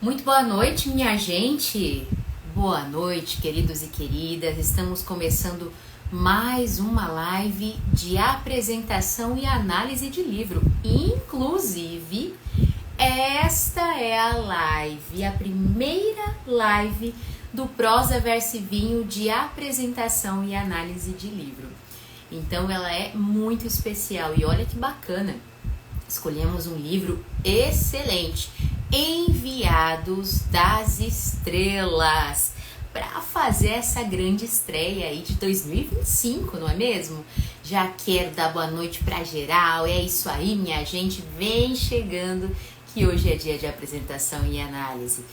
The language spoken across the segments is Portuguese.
Muito boa noite, minha gente. Boa noite, queridos e queridas. Estamos começando mais uma live de apresentação e análise de livro. Inclusive, esta é a live, a primeira live do Prosa Verso e Vinho de apresentação e análise de livro. Então, ela é muito especial e olha que bacana. Escolhemos um livro excelente, Enviados das Estrelas, para fazer essa grande estreia aí de 2025, não é mesmo? Já quero dar boa noite para geral, é isso aí, minha gente, vem chegando que hoje é dia de apresentação e análise.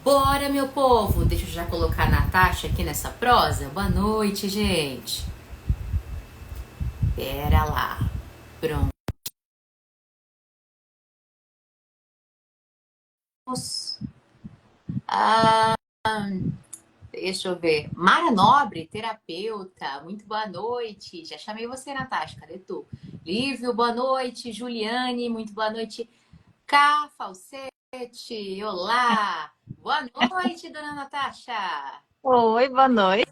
Bora, meu povo! Deixa eu já colocar a Natasha aqui nessa prosa. Boa noite, gente. Pera lá. Pronto. Ah, deixa eu ver. Mara Nobre, terapeuta. Muito boa noite. Já chamei você, Natasha. Cadê tu? Lívio, boa noite. Juliane, muito boa noite. Cá, Falsete, olá. Boa noite, dona Natasha. Oi, boa noite.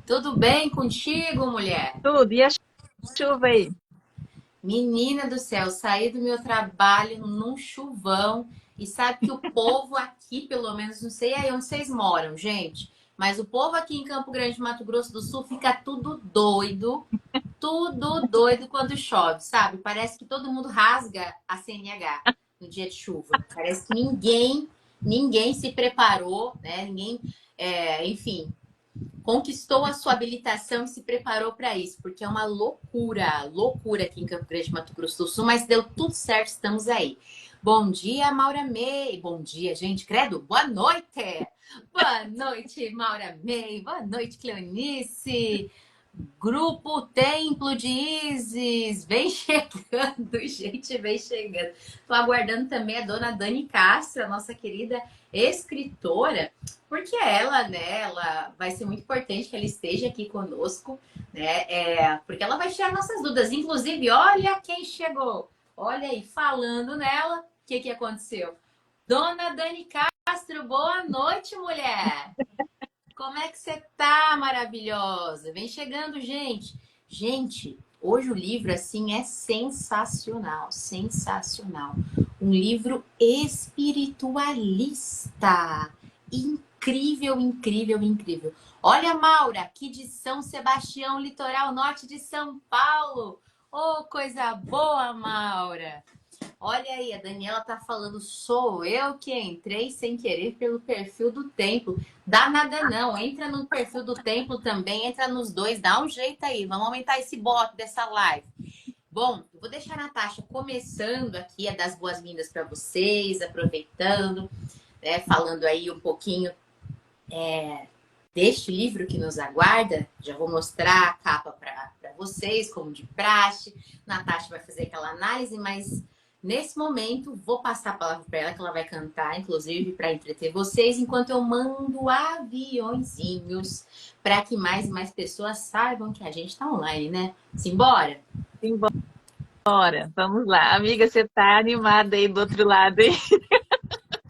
Tudo bem contigo, mulher? Tudo, e a chuva aí? Menina do céu, saí do meu trabalho num chuvão e sabe que o povo aqui, pelo menos, não sei aí onde vocês moram, gente, mas o povo aqui em Campo Grande, Mato Grosso do Sul, fica tudo doido quando chove, sabe? Parece que todo mundo rasga a CNH no dia de chuva. Parece que ninguém se preparou, né? Ninguém, enfim, conquistou a sua habilitação e se preparou para isso, porque é uma loucura aqui em Campo Grande, Mato Grosso do Sul, mas deu tudo certo, estamos aí. Bom dia, Maura May. Bom dia, gente. Credo, boa noite. Boa noite, Maura May. Boa noite, Cleonice. Grupo Templo de Isis, vem chegando, gente, vem chegando. Estou aguardando também a dona Dani Castro, a nossa querida escritora, porque ela, né, ela vai ser muito importante que ela esteja aqui conosco, né, porque ela vai tirar nossas dúvidas. Inclusive, olha quem chegou, olha aí, falando nela, o que aconteceu? Dona Dani Castro, boa noite, mulher! Como é que você tá, maravilhosa? Vem chegando, gente. Gente, hoje o livro assim é sensacional, sensacional. Um livro espiritualista. Incrível, incrível, incrível. Olha, Maura, aqui de São Sebastião, litoral norte de São Paulo. Oh, coisa boa, Maura. Olha aí, a Daniela tá falando, sou eu que entrei sem querer pelo perfil do templo. Dá nada não, entra no perfil do templo também, entra nos dois, dá um jeito aí, vamos aumentar esse bot dessa live. Bom, eu vou deixar a Natasha começando aqui a dar as boas-vindas para vocês, aproveitando, né, falando aí um pouquinho deste livro que nos aguarda. Já vou mostrar a capa para vocês, como de praxe. Natasha vai fazer aquela análise, mas nesse momento vou passar a palavra para ela, que ela vai cantar, inclusive, para entreter vocês, enquanto eu mando aviõezinhos para que mais e mais pessoas saibam que a gente está online, né? Simbora? Simbora, vamos lá. Amiga, você tá animada aí do outro lado, hein?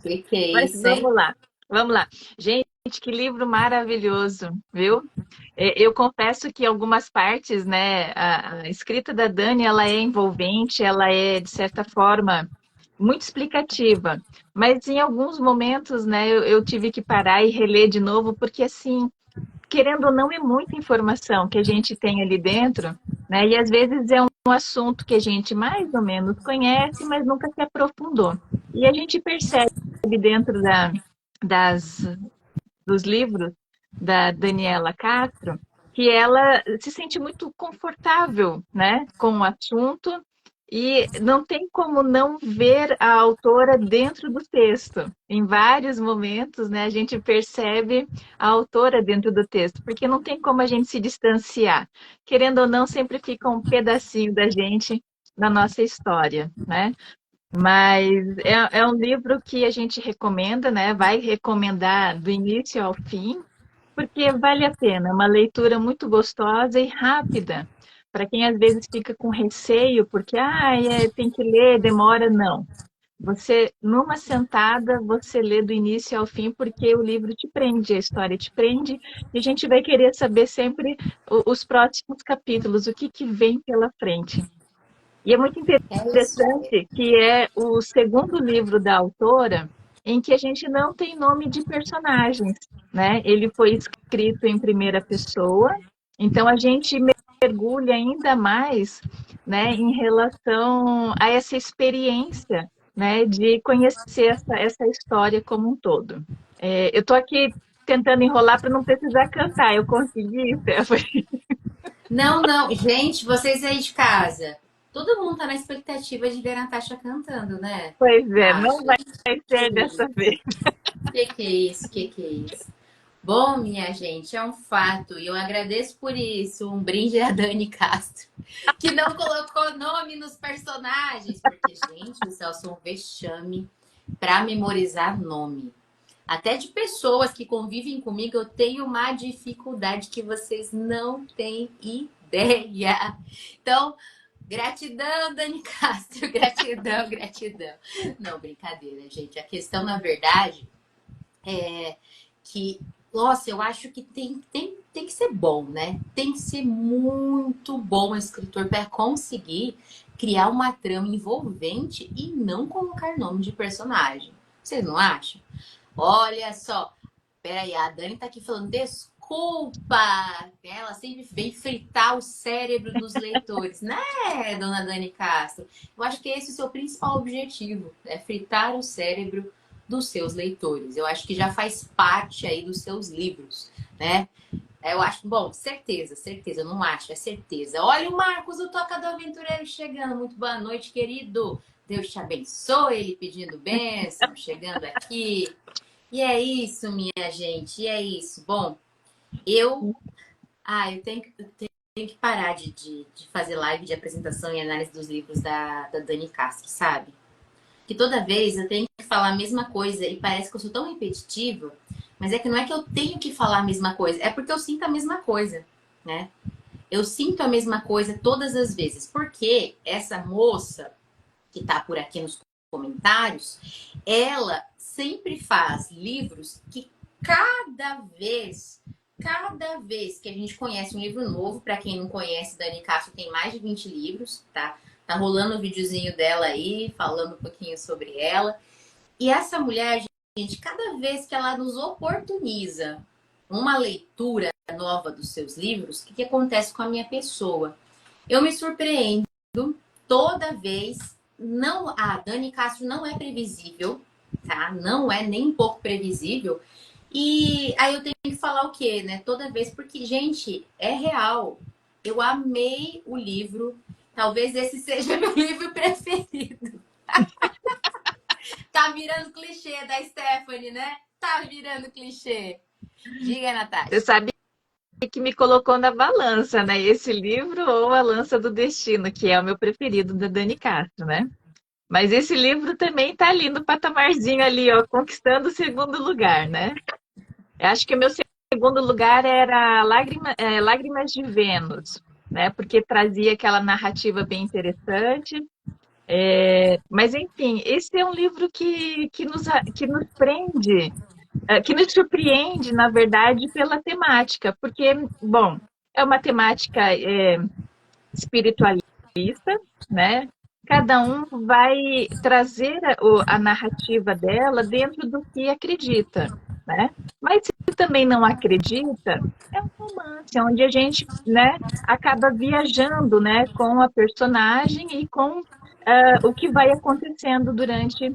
Que é Mas isso, hein? vamos lá, vamos lá. Gente, que livro maravilhoso, viu? Eu confesso que algumas partes, né, a escrita da Dani, ela é envolvente, ela é, de certa forma, muito explicativa. Mas em alguns momentos, né, eu tive que parar e reler de novo, porque assim, querendo ou não, é muita informação que a gente tem ali dentro, né? E às vezes é um assunto que a gente mais ou menos conhece, mas nunca se aprofundou. E a gente percebe dentro das, dos livros da Daniela Castro que ela se sente muito confortável, né, com o assunto e não tem como não ver a autora dentro do texto. Em vários momentos, né, a gente percebe a autora dentro do texto, porque não tem como a gente se distanciar. Querendo ou não, sempre fica um pedacinho da gente na nossa história, né? Mas é um livro que a gente recomenda, né? Vai recomendar do início ao fim, porque vale a pena. É uma leitura muito gostosa e rápida. Para quem às vezes fica com receio, porque tem que ler, demora, não. Você, numa sentada, você lê do início ao fim, porque o livro te prende, a história te prende, e a gente vai querer saber sempre os próximos capítulos, o que que vem pela frente. E é muito É isso. interessante que é o segundo livro da autora em que a gente não tem nome de personagens, né? Ele foi escrito em primeira pessoa, então a gente mergulha ainda mais, né, em relação a essa experiência, né, de conhecer essa história como um todo. Eu estou aqui tentando enrolar para não precisar cantar. Eu consegui, Stephanie? Não, não. Gente, vocês aí de casa, todo mundo tá na expectativa de ver a Natasha cantando, né? Pois é, não Acho. vai ser dessa vez. Que é isso? Que é isso? Bom, minha gente, é um fato e eu agradeço por isso. Um brinde a Dani Castro, que não colocou nome nos personagens, porque, gente, do céu, sou um vexame para memorizar nome. Até de pessoas que convivem comigo, eu tenho uma dificuldade que vocês não têm ideia. Então, gratidão, Dani Castro, gratidão, gratidão. Não, brincadeira, gente. A questão, na verdade, é que, nossa, eu acho que tem que ser bom, né? Tem que ser muito bom o escritor para conseguir criar uma trama envolvente e não colocar nome de personagem. Vocês não acham? Olha só, peraí, a Dani tá aqui falando desculpa. Ela sempre vem fritar o cérebro dos leitores, né, dona Dani Castro? Eu acho que esse é o seu principal objetivo, é fritar o cérebro dos seus leitores. Eu acho que já faz parte aí dos seus livros, né? Eu acho, bom, certeza, certeza, eu não acho, é certeza. Olha o Marcos, o Toca do Aventureiro chegando. Muito boa noite, querido. Deus te abençoe, ele pedindo bênção, chegando aqui. E é isso, minha gente, e é isso. Bom, eu. Eu tenho que parar de fazer live de apresentação e análise dos livros da Dani Castro, sabe? Que toda vez eu tenho que falar a mesma coisa e parece que eu sou tão repetitiva, mas é que não é que eu tenho que falar a mesma coisa, é porque eu sinto a mesma coisa, né? Eu sinto a mesma coisa todas as vezes, porque essa moça que tá por aqui nos comentários, ela sempre faz livros que cada vez que a gente conhece um livro novo, para quem não conhece, Dani Castro tem mais de 20 livros, tá? Tá rolando o um videozinho dela aí, falando um pouquinho sobre ela. E essa mulher, gente, cada vez que ela nos oportuniza uma leitura nova dos seus livros, o que acontece com a minha pessoa? Eu me surpreendo toda vez. Não, a Dani Castro não é previsível, tá? Não é nem um pouco previsível. E aí eu tenho que falar o quê, né? Toda vez, porque, gente, é real. Eu amei o livro. Talvez esse seja meu livro preferido. Tá virando clichê da Stephanie, né? Tá virando clichê. Diga, Você Natasha. sabe que me colocou na balança, né? Esse livro ou A Lança do Destino, que é o meu preferido da Dani Castro, né? Mas esse livro também está ali no patamarzinho ali, ó, conquistando o segundo lugar, né? Eu acho que o meu segundo lugar era Lágrimas de Vênus, né? Porque trazia aquela narrativa bem interessante. Mas, enfim, esse é um livro que nos prende, que nos surpreende, na verdade, pela temática, porque, bom, é uma temática espiritualista, né? Cada um vai trazer a narrativa dela dentro do que acredita, né? Mas se também não acredita, é um romance onde a gente, né, acaba viajando, né, com a personagem e com o que vai acontecendo durante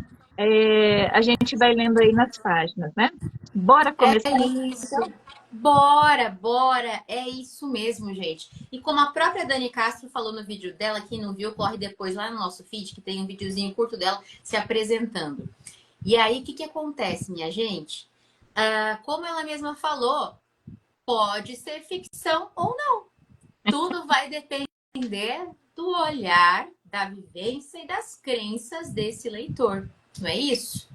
a gente vai lendo aí nas páginas, né? Bora É começar isso. então? Bora, bora. É isso mesmo, gente. E como a própria Dani Castro falou no vídeo dela, quem não viu, corre depois lá no nosso feed, que tem um videozinho curto dela se apresentando. E aí, o que acontece, minha gente? Como ela mesma falou, pode ser ficção ou não. Tudo vai depender do olhar, da vivência e das crenças desse leitor. Não é isso?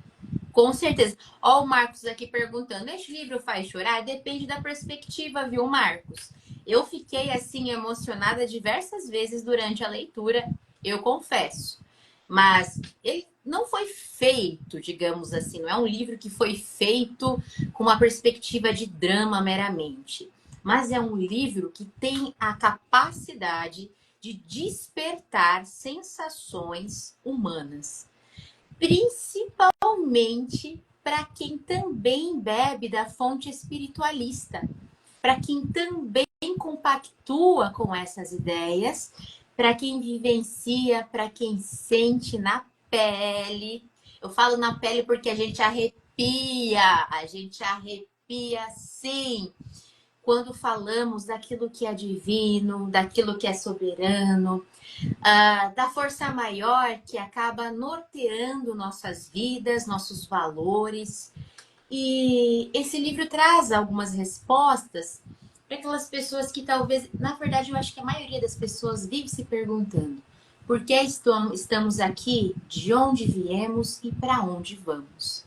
Com certeza. Ó, o Marcos aqui perguntando: este livro faz chorar? Depende da perspectiva, viu, Marcos? Eu fiquei assim emocionada diversas vezes durante a leitura, eu confesso. mas ele não foi feito, digamos assim, não é um livro que foi feito com uma perspectiva de drama meramente, mas é um livro que tem a capacidade de despertar sensações humanas, principalmente para quem também bebe da fonte espiritualista, para quem também compactua com essas ideias, para quem vivencia, para quem sente na pele. Eu falo na pele porque a gente arrepia sim, quando falamos daquilo que é divino, daquilo que é soberano, da força maior que acaba norteando nossas vidas, nossos valores. E esse livro traz algumas respostas para aquelas pessoas que talvez, na verdade, eu acho que a maioria das pessoas vive se perguntando por que estamos aqui, de onde viemos e para onde vamos.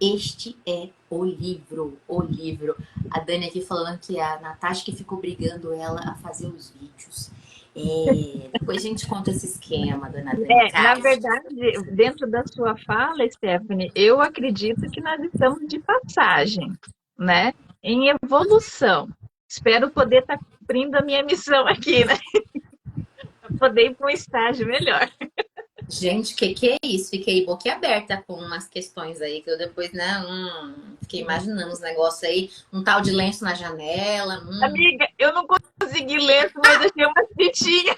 Este é o livro, o livro. A Dani aqui falando que a Natasha que ficou brigando ela a fazer os vídeos. Depois a gente conta esse esquema, dona Dani. Na Cara, verdade, dentro da sua fala, Stephanie, eu acredito que nós estamos de passagem, né? Em evolução. Espero poder estar cumprindo a minha missão aqui, né? Para poder ir para um estágio melhor. gente, que é isso? Fiquei boquiaberta com umas questões aí que eu depois, né? Fiquei imaginando os negócios aí, um tal de lenço na janela. Amiga, eu não consegui ler, mas achei uma fitinha.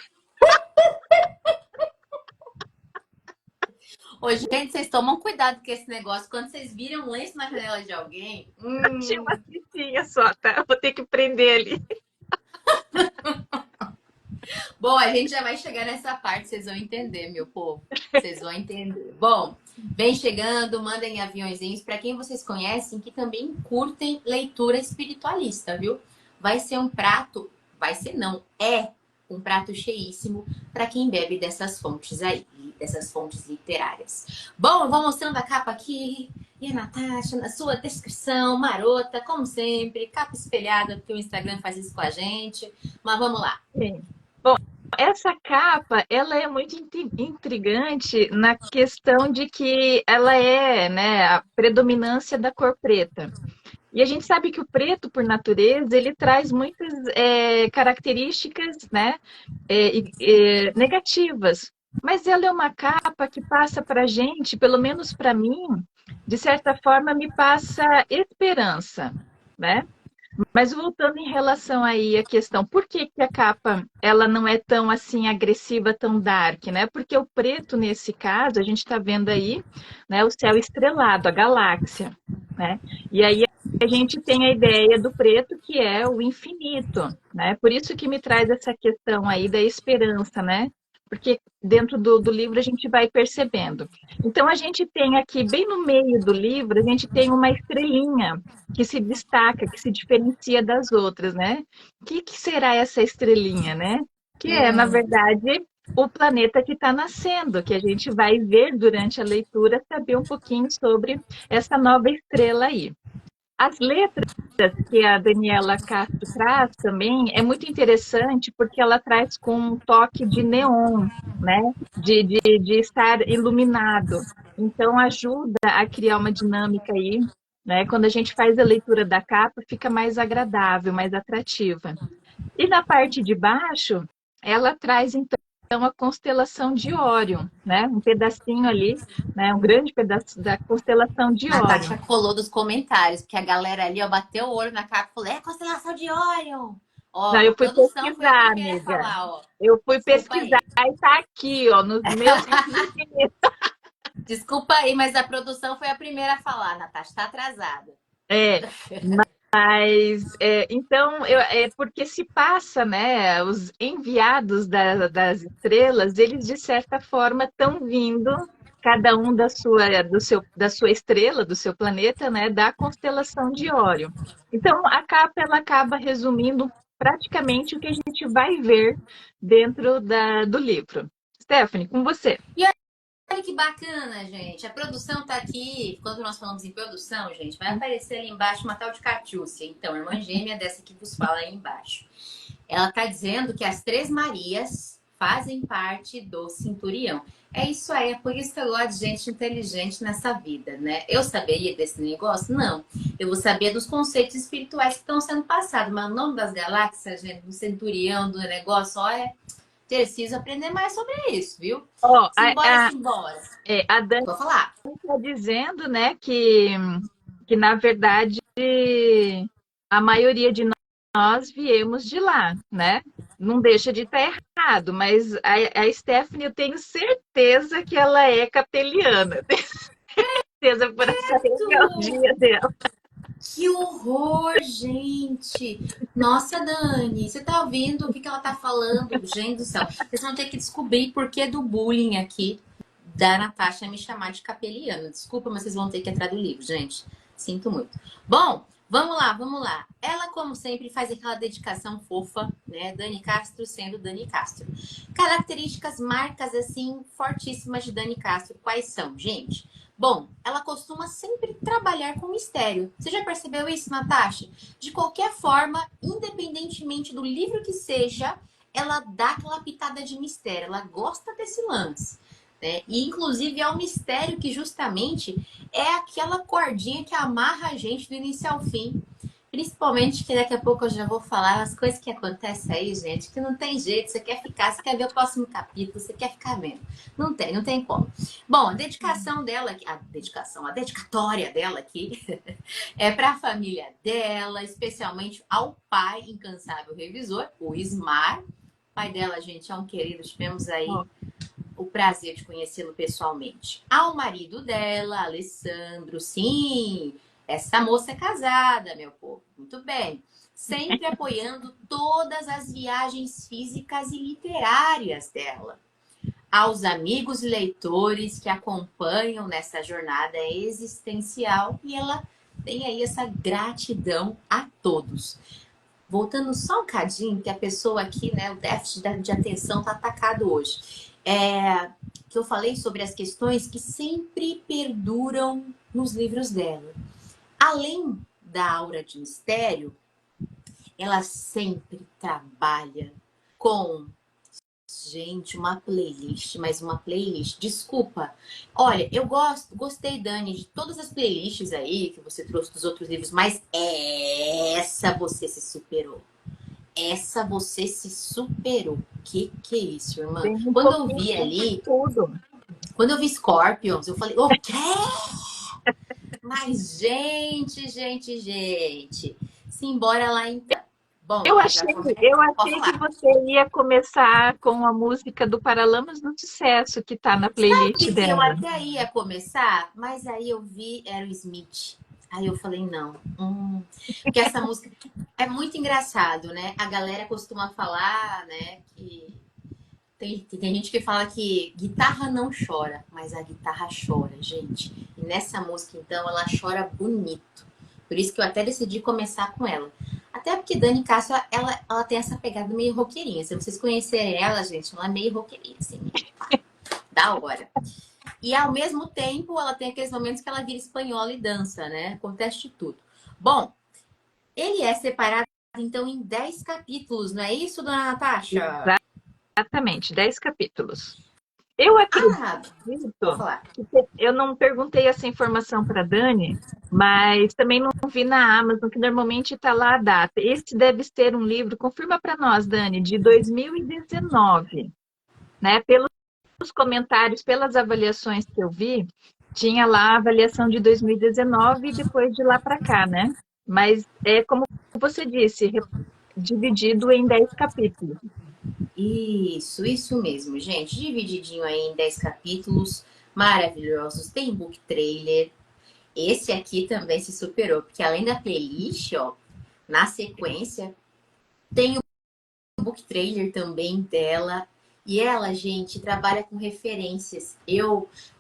Ô, gente, vocês tomam cuidado com esse negócio. Quando vocês viram um lenço na janela de alguém, Achei uma fitinha só, tá? Vou ter que prender ali. bom, a gente já vai chegar nessa parte, vocês vão entender, meu povo. Vocês vão entender. Bom, vem chegando, mandem aviõezinhos para quem vocês conhecem que também curtem leitura espiritualista, viu? Vai ser um prato, vai ser não, é um prato cheíssimo para quem bebe dessas fontes aí, dessas fontes literárias. Bom, eu vou mostrando a capa aqui. E a Natasha, na sua descrição, marota, como sempre, capa espelhada, porque o Instagram faz isso com a gente. Mas vamos lá. Sim. Bom, essa capa, ela é muito intrigante na questão de que ela é, né, a predominância da cor preta. E a gente sabe que o preto, por natureza, ele traz muitas características, né, negativas. Mas ela é uma capa que passa para a gente, pelo menos para mim, de certa forma, me passa esperança, né? Mas voltando em relação aí à questão, por que que a capa ela não é tão assim agressiva, tão dark, né? Porque o preto nesse caso, a gente está vendo aí, né, o céu estrelado, a galáxia, né? E aí a gente tem a ideia do preto que é o infinito, né? Por isso que me traz essa questão aí da esperança, né? Porque dentro do livro a gente vai percebendo. Então a gente tem aqui, bem no meio do livro, a gente tem uma estrelinha que se destaca, que se diferencia das outras, né? O que será essa estrelinha, né? Que é, na verdade, o planeta que está nascendo, que a gente vai ver durante a leitura, saber um pouquinho sobre essa nova estrela aí. As letras que a Daniela Castro traz também é muito interessante porque ela traz com um toque de neon, né? De estar iluminado. Então ajuda a criar uma dinâmica aí, né? Quando a gente faz a leitura da capa, fica mais agradável, mais atrativa. E na parte de baixo, ela traz então a constelação de Órion, né? Um pedacinho ali, né? Um grande pedaço da constelação de Órion. Natasha colou dos comentários, porque a galera ali, ó, bateu o olho na capa e falou: é constelação de Orion. Ó, Não, a eu fui produção foi a pesquisar, primeira a amiga. falar, ó. Eu fui Desculpa pesquisar aí. e tá aqui, ó, nos meus. Desculpa aí, mas a produção foi a primeira a falar, Natasha. Tá atrasada. É, mas então é porque se passa, né? Os enviados das estrelas, eles de certa forma estão vindo, cada um da sua estrela, do seu planeta, né? Da constelação de Órion. Então a capa ela acaba resumindo praticamente o que a gente vai ver dentro do livro. Stephanie, com você. Olha que bacana, gente. A produção tá aqui. Quando nós falamos em produção, gente, vai aparecer ali embaixo uma tal de Catiúcia. Então, irmã gêmea dessa que vos fala aí embaixo. Ela tá dizendo que as Três Marias fazem parte do Centurião. É isso aí, é por isso que eu gosto de gente inteligente nessa vida, né? Eu saberia desse negócio? Não. Eu vou saber dos conceitos espirituais que estão sendo passados, mas o nome das galáxias, gente, do Centurião, do negócio, olha, preciso aprender mais sobre isso, viu? Ó, Simbora, simbora. a Dani Vou falar. está dizendo, né, que na verdade a maioria de nós viemos de lá, né? Não deixa de estar errado, mas a Stephanie, eu tenho certeza que ela é capeliana. Tenho certeza por essa rebeldia dela. Que horror, gente! Nossa, Dani, você tá ouvindo o que ela tá falando? Gente do céu, vocês vão ter que descobrir por que do bullying aqui da Natasha me chamar de capeliana. Desculpa, mas vocês vão ter que entrar do livro, gente. Sinto muito. Bom, vamos lá, vamos lá. Ela, como sempre, faz aquela dedicação fofa, né? Dani Castro sendo Dani Castro. Características, marcas, assim, fortíssimas de Dani Castro. Quais são, gente? Bom, ela costuma sempre trabalhar com mistério. Você já percebeu isso, Natasha? De qualquer forma, independentemente do livro que seja, ela dá aquela pitada de mistério. Ela gosta desse lance. Né? E, inclusive, é um mistério que justamente é aquela cordinha que amarra a gente do início ao fim. Principalmente que daqui a pouco eu já vou falar as coisas que acontecem aí, gente, que não tem jeito, você quer ficar, você quer ver o próximo capítulo, você quer ficar vendo. Não tem como. Bom, a dedicação dela, a dedicatória dela aqui é para a família dela, especialmente ao pai incansável revisor, o Ismar. O pai dela, gente, é um querido, tivemos aí o prazer de conhecê-lo pessoalmente. Ao marido dela, Alessandro, sim, essa moça é casada, meu povo, muito bem. Sempre apoiando todas as viagens físicas e literárias dela. Aos amigos e leitores que acompanham nessa jornada existencial e ela tem aí essa gratidão a todos. Voltando só um cadinho, que a pessoa aqui, né, o déficit de atenção está atacado hoje. Que eu falei sobre as questões que sempre perduram nos livros dela. Além da aura de mistério, ela sempre trabalha com, gente, uma playlist, mas uma playlist. Desculpa. Olha, eu gostei, Dani, de todas as playlists aí que você trouxe dos outros livros, mas essa você se superou. Essa você se superou. Que é isso, irmã? Tem um Quando eu pouquinho vi de ali, tudo. quando eu vi Scorpions, eu falei, o quê? Mas, gente. Simbora lá então. Bom, Eu já achei, começa. eu Pode achei que falar. você ia começar com a música do Paralamas do Sucesso, que está na playlist Sabe que eu dela. até ia começar, mas aí eu vi Aerosmith. Aí eu falei, não. Porque essa música é muito engraçado, né? A galera costuma falar, né, que tem gente que fala que guitarra não chora, mas a guitarra chora, gente. E nessa música, então, ela chora bonito. Por isso que eu até decidi começar com ela. Até porque Dani Castro, ela tem essa pegada meio roqueirinha. Se vocês conhecerem ela, gente, ela é meio roqueirinha, assim, da hora. E ao mesmo tempo, ela tem aqueles momentos que ela vira espanhola e dança, né? Acontece de tudo. Bom, ele é separado, então, em 10 capítulos, não é isso, dona Natasha? Exatamente, 10 capítulos. Eu acredito, Ah, pode falar. eu não perguntei essa informação para Dani, mas também não vi na Amazon, que normalmente está lá a data. Esse deve ser um livro, confirma para nós, Dani, de 2019, né? Pelos comentários, pelas avaliações que eu vi, tinha lá a avaliação de 2019 e depois de lá para cá, né? Mas é como você disse, dividido em 10 capítulos. Isso mesmo, gente. Divididinho aí em 10 capítulos maravilhosos. Tem book trailer. Esse aqui também se superou, porque além da playlist, ó, na sequência, tem o book trailer também dela. E ela, gente, trabalha com referências.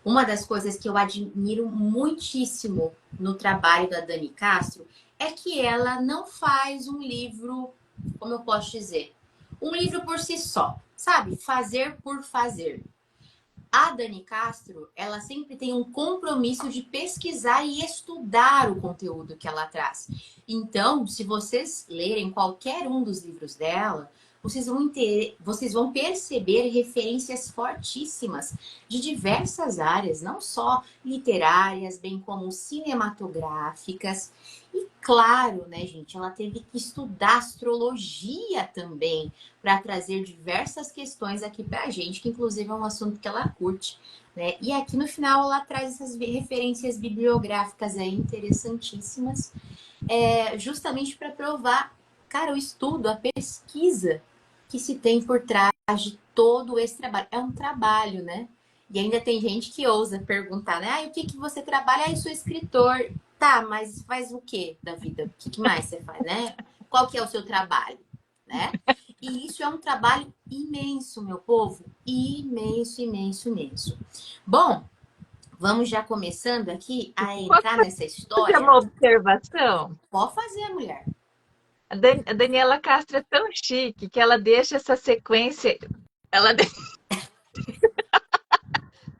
Uma das coisas que eu admiro muitíssimo no trabalho da Dani Castro é que ela não faz um livro, como eu posso dizer, um livro por si só, sabe? Fazer por fazer. A Dani Castro, ela sempre tem um compromisso de pesquisar e estudar o conteúdo que ela traz. Então, se vocês lerem qualquer um dos livros dela, vocês vão perceber referências fortíssimas de diversas áreas, não só literárias, bem como cinematográficas. E claro, né, gente, ela teve que estudar astrologia também para trazer diversas questões aqui para a gente, que inclusive é um assunto que ela curte, né? E aqui no final ela traz essas referências bibliográficas aí interessantíssimas, justamente para provar, cara, o estudo, a pesquisa que se tem por trás de todo esse trabalho. É um trabalho, né? E ainda tem gente que ousa perguntar, né? Ah, o que você trabalha? Ah, eu sou escritor. Tá, mas faz o que da vida? O que mais você faz, né? Qual que é o seu trabalho, né? E isso é um trabalho imenso, meu povo. Imenso, imenso, imenso. Bom, vamos já começando aqui a Posso entrar nessa fazer história. uma observação? Pode fazer, mulher. A Daniela Castro é tão chique que ela deixa essa sequência, ela,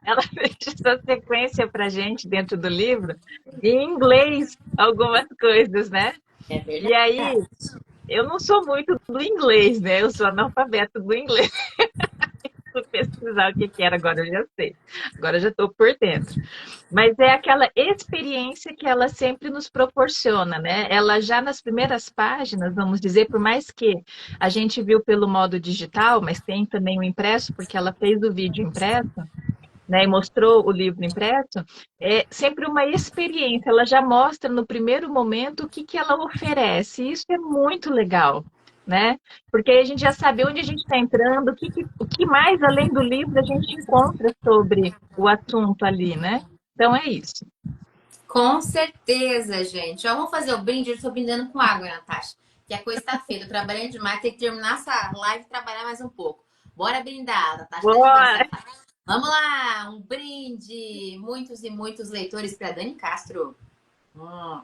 ela deixa essa sequência para gente dentro do livro, em inglês, algumas coisas, né? É E aí, verdade. eu não sou muito do inglês, né? Eu sou analfabeta do inglês. Fui pesquisar o que que era, agora eu já sei. Agora eu já estou por dentro. Mas é aquela experiência que ela sempre nos proporciona, né? Ela já nas primeiras páginas, vamos dizer, por mais que a gente viu pelo modo digital, mas tem também o impresso, porque ela fez o vídeo impresso, né, e mostrou o livro impresso, é sempre uma experiência. Ela já mostra no primeiro momento o que que ela oferece. E isso é muito legal, né? Porque aí a gente já sabe onde a gente está entrando, o que mais além do livro a gente encontra sobre o assunto ali, né? Então é isso. Com certeza, gente. Ó, vamos fazer o brinde. Eu estou brindando com água, Natasha. Que a coisa está feita. Eu trabalhei demais. Tem que terminar essa live e trabalhar mais um pouco. Bora brindar. Natasha tá ajudando. Boa! Vamos lá. Um brinde. Muitos e muitos leitores para Dani Castro. Hum.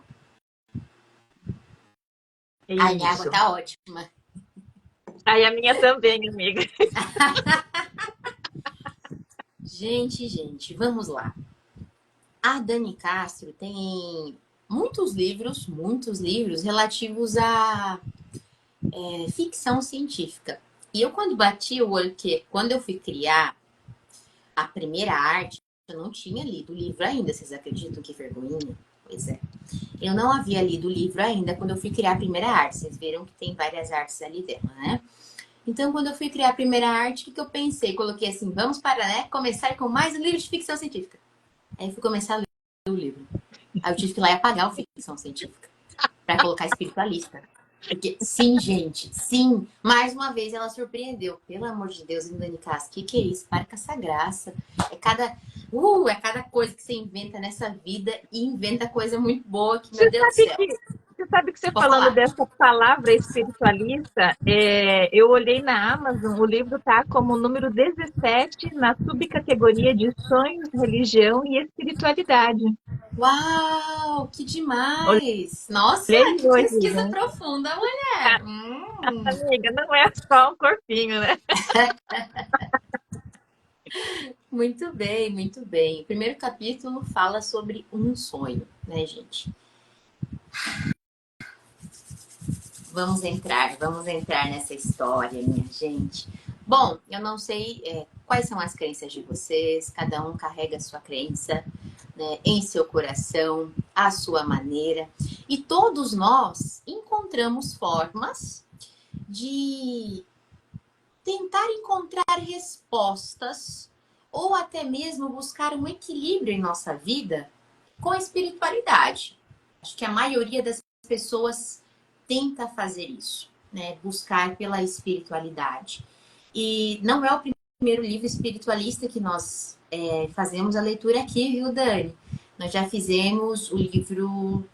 Ai, minha água Isso. tá ótima. Aí a minha também, amiga. Gente, vamos lá. A Dani Castro tem muitos livros relativos a ficção científica. E eu, quando bati o olho, que quando eu fui criar a primeira arte, eu não tinha lido o livro ainda. Vocês acreditam que vergonha? Pois é. Eu não havia lido o livro ainda quando eu fui criar a primeira arte. Vocês viram que tem várias artes ali dela, né? Então, quando eu fui criar a primeira arte, o que eu pensei? Coloquei assim, vamos para, né, começar com mais um livro de ficção científica. Aí eu fui começar a ler o livro. Aí eu tive que ir lá e apagar o ficção científica para colocar espiritualista. Porque, sim, gente, sim. Mais uma vez ela surpreendeu. Pelo amor de Deus, Dani Castro, que é isso? Para com essa graça. É cada coisa que você inventa nessa vida e inventa coisa muito boa que, meu Você Deus do sabe céu. que, você sabe que você Pode falando falar. dessa palavra espiritualista, eu olhei na Amazon, o livro está como número 17 na subcategoria de sonhos, religião e espiritualidade. Uau, que demais! Nossa, Olhei que hoje, pesquisa né? profunda, mulher! Amiga, não é só um corpinho, né? Muito bem, muito bem. O primeiro capítulo fala sobre um sonho, né, gente? Vamos entrar nessa história, minha gente. Bom, eu não sei quais são as crenças de vocês, cada um carrega a sua crença, né, em seu coração, à sua maneira, e todos nós encontramos formas de tentar encontrar respostas ou até mesmo buscar um equilíbrio em nossa vida com a espiritualidade. Acho que a maioria das pessoas tenta fazer isso, né? Buscar pela espiritualidade. E não é o primeiro livro espiritualista que nós fazemos a leitura aqui, viu, Dani? Nós já fizemos o livro,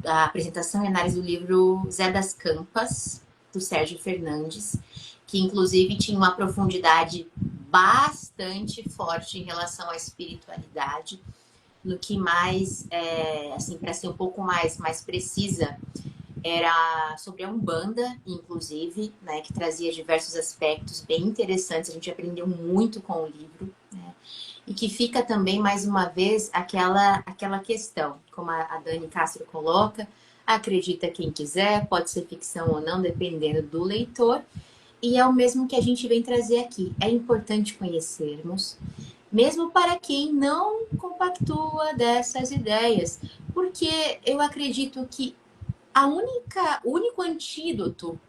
a apresentação e análise do livro Zé das Campas, do Sérgio Fernandes, que inclusive tinha uma profundidade bastante forte em relação à espiritualidade. No que mais, assim, para ser um pouco mais precisa, era sobre a Umbanda, inclusive, né, que trazia diversos aspectos bem interessantes. A gente aprendeu muito com o livro, né, e que fica também, mais uma vez, aquela questão, como a Dani Castro coloca, acredita quem quiser, pode ser ficção ou não, dependendo do leitor. E é o mesmo que a gente vem trazer aqui. É importante conhecermos, mesmo para quem não compactua dessas ideias, porque eu acredito que o único antídoto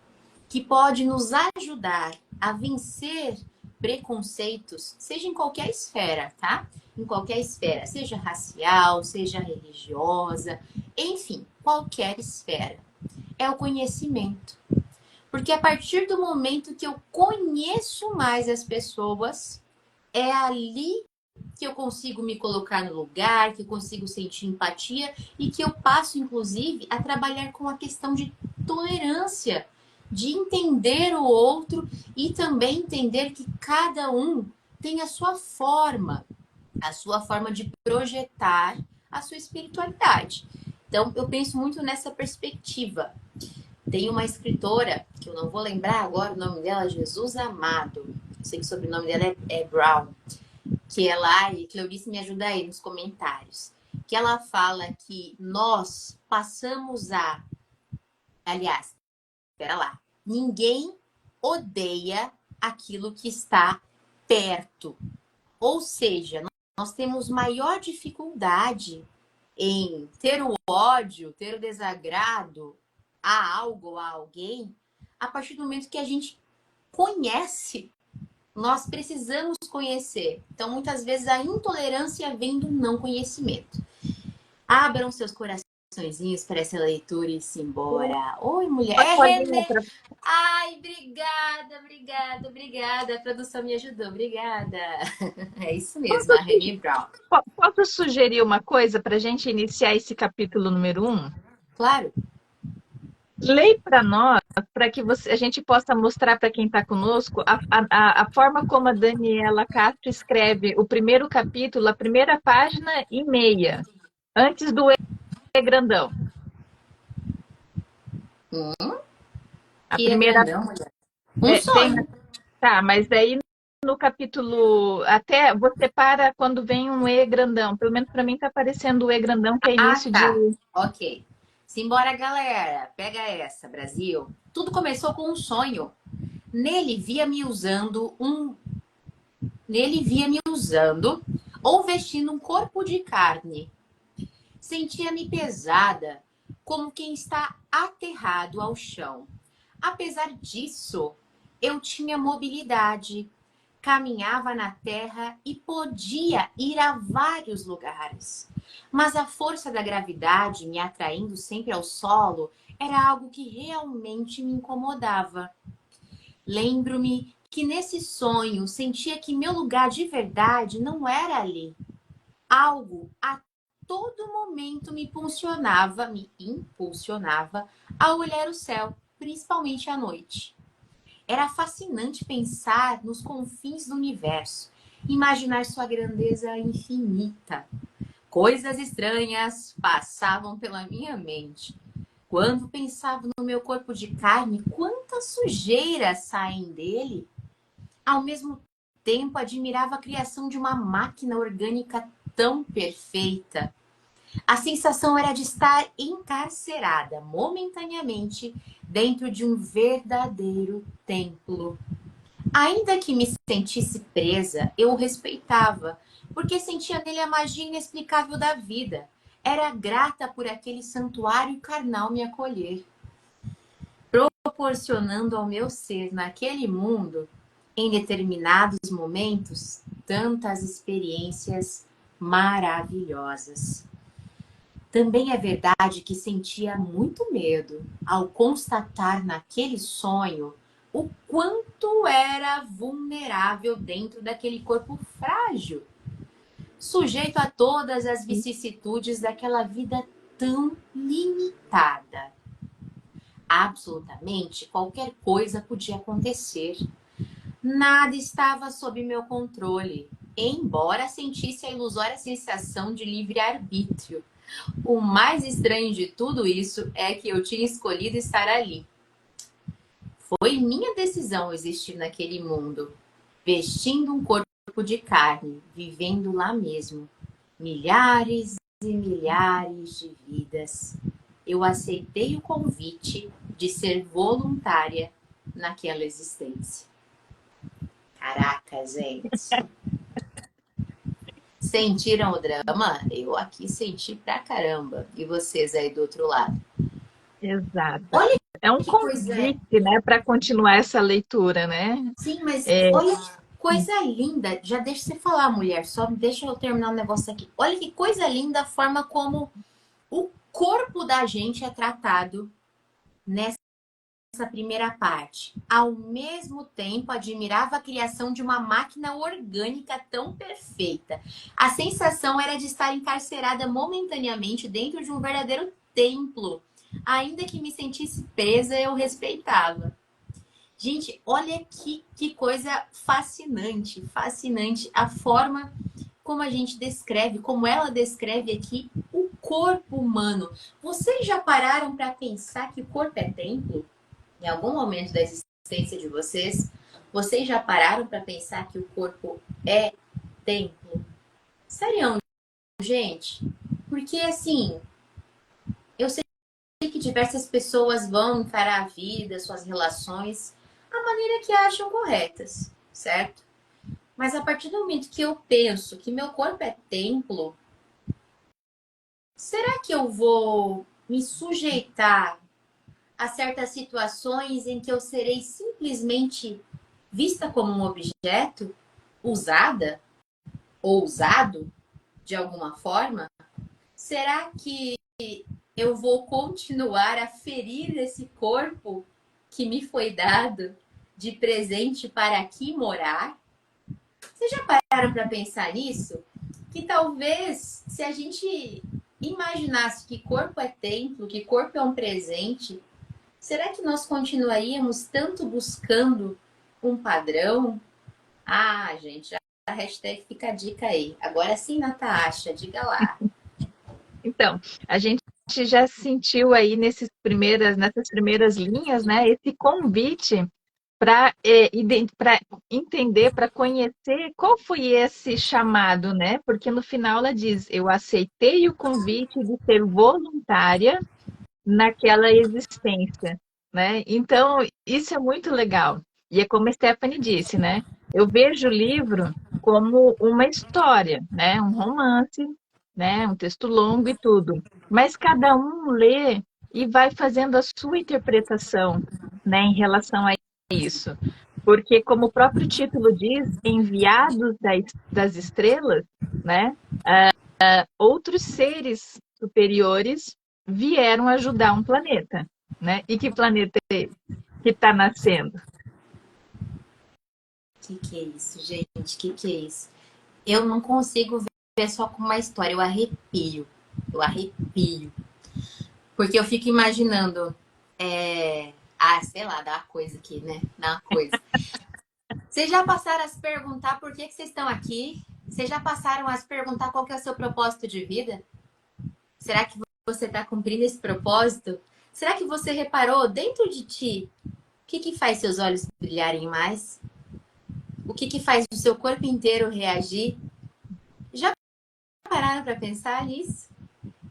que pode nos ajudar a vencer preconceitos, seja em qualquer esfera, tá? Em qualquer esfera, seja racial, seja religiosa, enfim, qualquer esfera, é o conhecimento. Porque a partir do momento que eu conheço mais as pessoas, é ali que eu consigo me colocar no lugar, que eu consigo sentir empatia e que eu passo, inclusive, a trabalhar com a questão de tolerância, de entender o outro e também entender que cada um tem a sua forma de projetar a sua espiritualidade. Então, eu penso muito nessa perspectiva. Tem uma escritora, que eu não vou lembrar agora o nome dela, Jesus Amado. Eu sei que o sobrenome dela é Brown, que ela, e Cleurice me ajuda aí nos comentários, que ela fala que nós passamos a, aliás, espera lá, ninguém odeia aquilo que está perto. Ou seja, nós temos maior dificuldade em ter o ódio, ter o desagrado a algo ou a alguém, a partir do momento que a gente conhece. Nós precisamos conhecer. Então, muitas vezes, a intolerância vem do não conhecimento. Abram seus coraçõezinhos para essa leitura e se embora. Oi, mulher. Uma É, colinha Renê. Ai, obrigada, obrigada, obrigada. A produção me ajudou, obrigada. É isso mesmo, a Renê Brown. Posso sugerir uma coisa para a gente iniciar esse capítulo número 1? Claro. Leia para nós, para que a gente possa mostrar para quem está conosco a forma como a Daniela Castro escreve o primeiro capítulo, a primeira página e meia, antes do E grandão. A Que é primeira grandão, mulher. Um tem, sonho. tá, mas daí no capítulo até você para quando vem um E grandão. Pelo menos para mim está aparecendo o E grandão, que é Ah, início de. tá. Ok. Simbora, galera. Pega essa, Brasil. Tudo começou com um sonho. Nele via-me usando um Nele via-me usando ou vestindo um corpo de carne. Sentia-me pesada, como quem está aterrado ao chão. Apesar disso, eu tinha mobilidade, caminhava na terra e podia ir a vários lugares. Mas a força da gravidade me atraindo sempre ao solo era algo que realmente me incomodava. Lembro-me que nesse sonho sentia que meu lugar de verdade não era ali. Algo a todo momento me impulsionava a olhar o céu, principalmente à noite. Era fascinante pensar nos confins do universo, imaginar sua grandeza infinita. Coisas estranhas passavam pela minha mente. Quando pensava no meu corpo de carne, quantas sujeiras saem dele? Ao mesmo tempo, admirava a criação de uma máquina orgânica tão perfeita. A sensação era de estar encarcerada momentaneamente dentro de um verdadeiro templo. Ainda que me sentisse presa, eu o respeitava, porque sentia nele a magia inexplicável da vida. Era grata por aquele santuário carnal me acolher, proporcionando ao meu ser, naquele mundo, em determinados momentos, tantas experiências maravilhosas. Também é verdade que sentia muito medo ao constatar naquele sonho o quanto era vulnerável dentro daquele corpo frágil, sujeito a todas as vicissitudes daquela vida tão limitada. Absolutamente qualquer coisa podia acontecer. Nada estava sob meu controle, embora sentisse a ilusória sensação de livre-arbítrio. O mais estranho de tudo isso é que eu tinha escolhido estar ali. Foi minha decisão existir naquele mundo, vestindo um corpo de carne, vivendo lá mesmo. Milhares e milhares de vidas. Eu aceitei o convite de ser voluntária naquela existência. Caraca, gente. Sentiram o drama? Eu aqui senti pra caramba. E vocês aí do outro lado? Exato. Olha É um que coisa. convite, né, para continuar essa leitura, né? Sim, mas É, olha que coisa linda. Já deixa você falar, mulher. Só deixa eu terminar o negócio aqui. Olha que coisa linda a forma como o corpo da gente é tratado nessa primeira parte. Ao mesmo tempo, admirava a criação de uma máquina orgânica tão perfeita. A sensação era de estar encarcerada momentaneamente dentro de um verdadeiro templo. Ainda que me sentisse presa, eu respeitava. Gente, olha que coisa fascinante, fascinante a forma como a gente descreve, como ela descreve aqui o corpo humano. Vocês já pararam para pensar que o corpo é templo? Em algum momento da existência de vocês, vocês já pararam para pensar que o corpo é templo? Sério, gente? Porque assim, eu sei que diversas pessoas vão encarar a vida, suas relações, a maneira que acham corretas, certo? Mas a partir do momento que eu penso que meu corpo é templo, será que eu vou me sujeitar a certas situações em que eu serei simplesmente vista como um objeto, usada ou usado de alguma forma? Será que eu vou continuar a ferir esse corpo que me foi dado de presente para aqui morar? Vocês já pararam para pensar nisso? Que talvez, se a gente imaginasse que corpo é templo, que corpo é um presente, será que nós continuaríamos tanto buscando um padrão? Ah, gente, a hashtag fica a dica aí. Agora sim, Natasha, diga lá. então, a gente já sentiu aí nessas primeiras linhas, né, esse convite para entender, para conhecer qual foi esse chamado, né? Porque no final ela diz: eu aceitei o convite de ser voluntária naquela existência, né? Então, isso é muito legal. E é como a Stephanie disse, né? Eu vejo o livro como uma história, né? Um romance, né? Um texto longo e tudo. Mas cada um lê e vai fazendo a sua interpretação, né? Em relação a isso. Porque, como o próprio título diz, enviados das estrelas, né? Outros seres superiores vieram ajudar um planeta, né? E que planeta é esse que está nascendo? Que é isso, gente? Que é isso? Eu não consigo ver só como uma história, eu arrepio. Eu arrepio. Porque eu fico imaginando, sei lá, dá uma coisa aqui, né? Dá uma coisa. Vocês já passaram a se perguntar por que vocês estão aqui? Vocês já passaram a se perguntar qual que é o seu propósito de vida? Será que você está cumprindo esse propósito? Será que você reparou dentro de ti o que faz seus olhos brilharem mais? O que faz o seu corpo inteiro reagir? Já pararam para pensar nisso?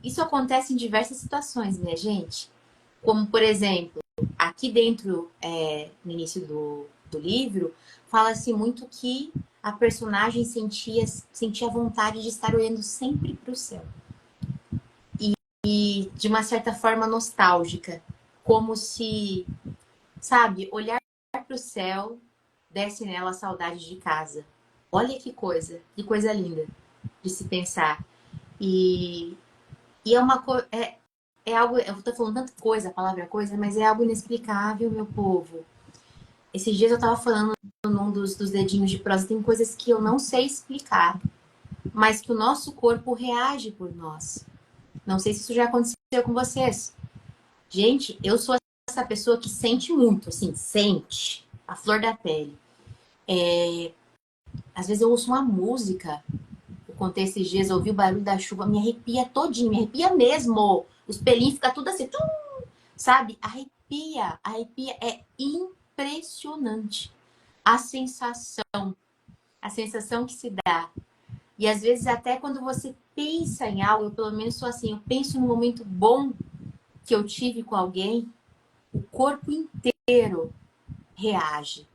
Isso acontece em diversas situações, minha gente. Como, por exemplo, aqui dentro, no início do livro, fala-se muito que a personagem sentia vontade de estar olhando sempre para o céu. E, de uma certa forma, nostálgica. Como se, sabe, olhar para o céu desse nela a saudade de casa. Olha que coisa linda de se pensar. E, e é uma coisa. É algo, eu tô falando tanta coisa, a palavra é coisa, mas é algo inexplicável, meu povo. Esses dias eu tava falando num dos dedinhos de prosa, tem coisas que eu não sei explicar, mas que o nosso corpo reage por nós. Não sei se isso já aconteceu com vocês. Gente, eu sou essa pessoa que sente muito, assim, sente a flor da pele. Às vezes eu ouço uma música, eu contei esses dias, eu ouvi o barulho da chuva, me arrepia todinho, me arrepia mesmo. Os pelinhos ficam tudo assim, sabe? Arrepia, arrepia. É impressionante a sensação que se dá. E às vezes até quando você pensa em algo, eu pelo menos sou assim, eu penso no momento bom que eu tive com alguém, o corpo inteiro reage.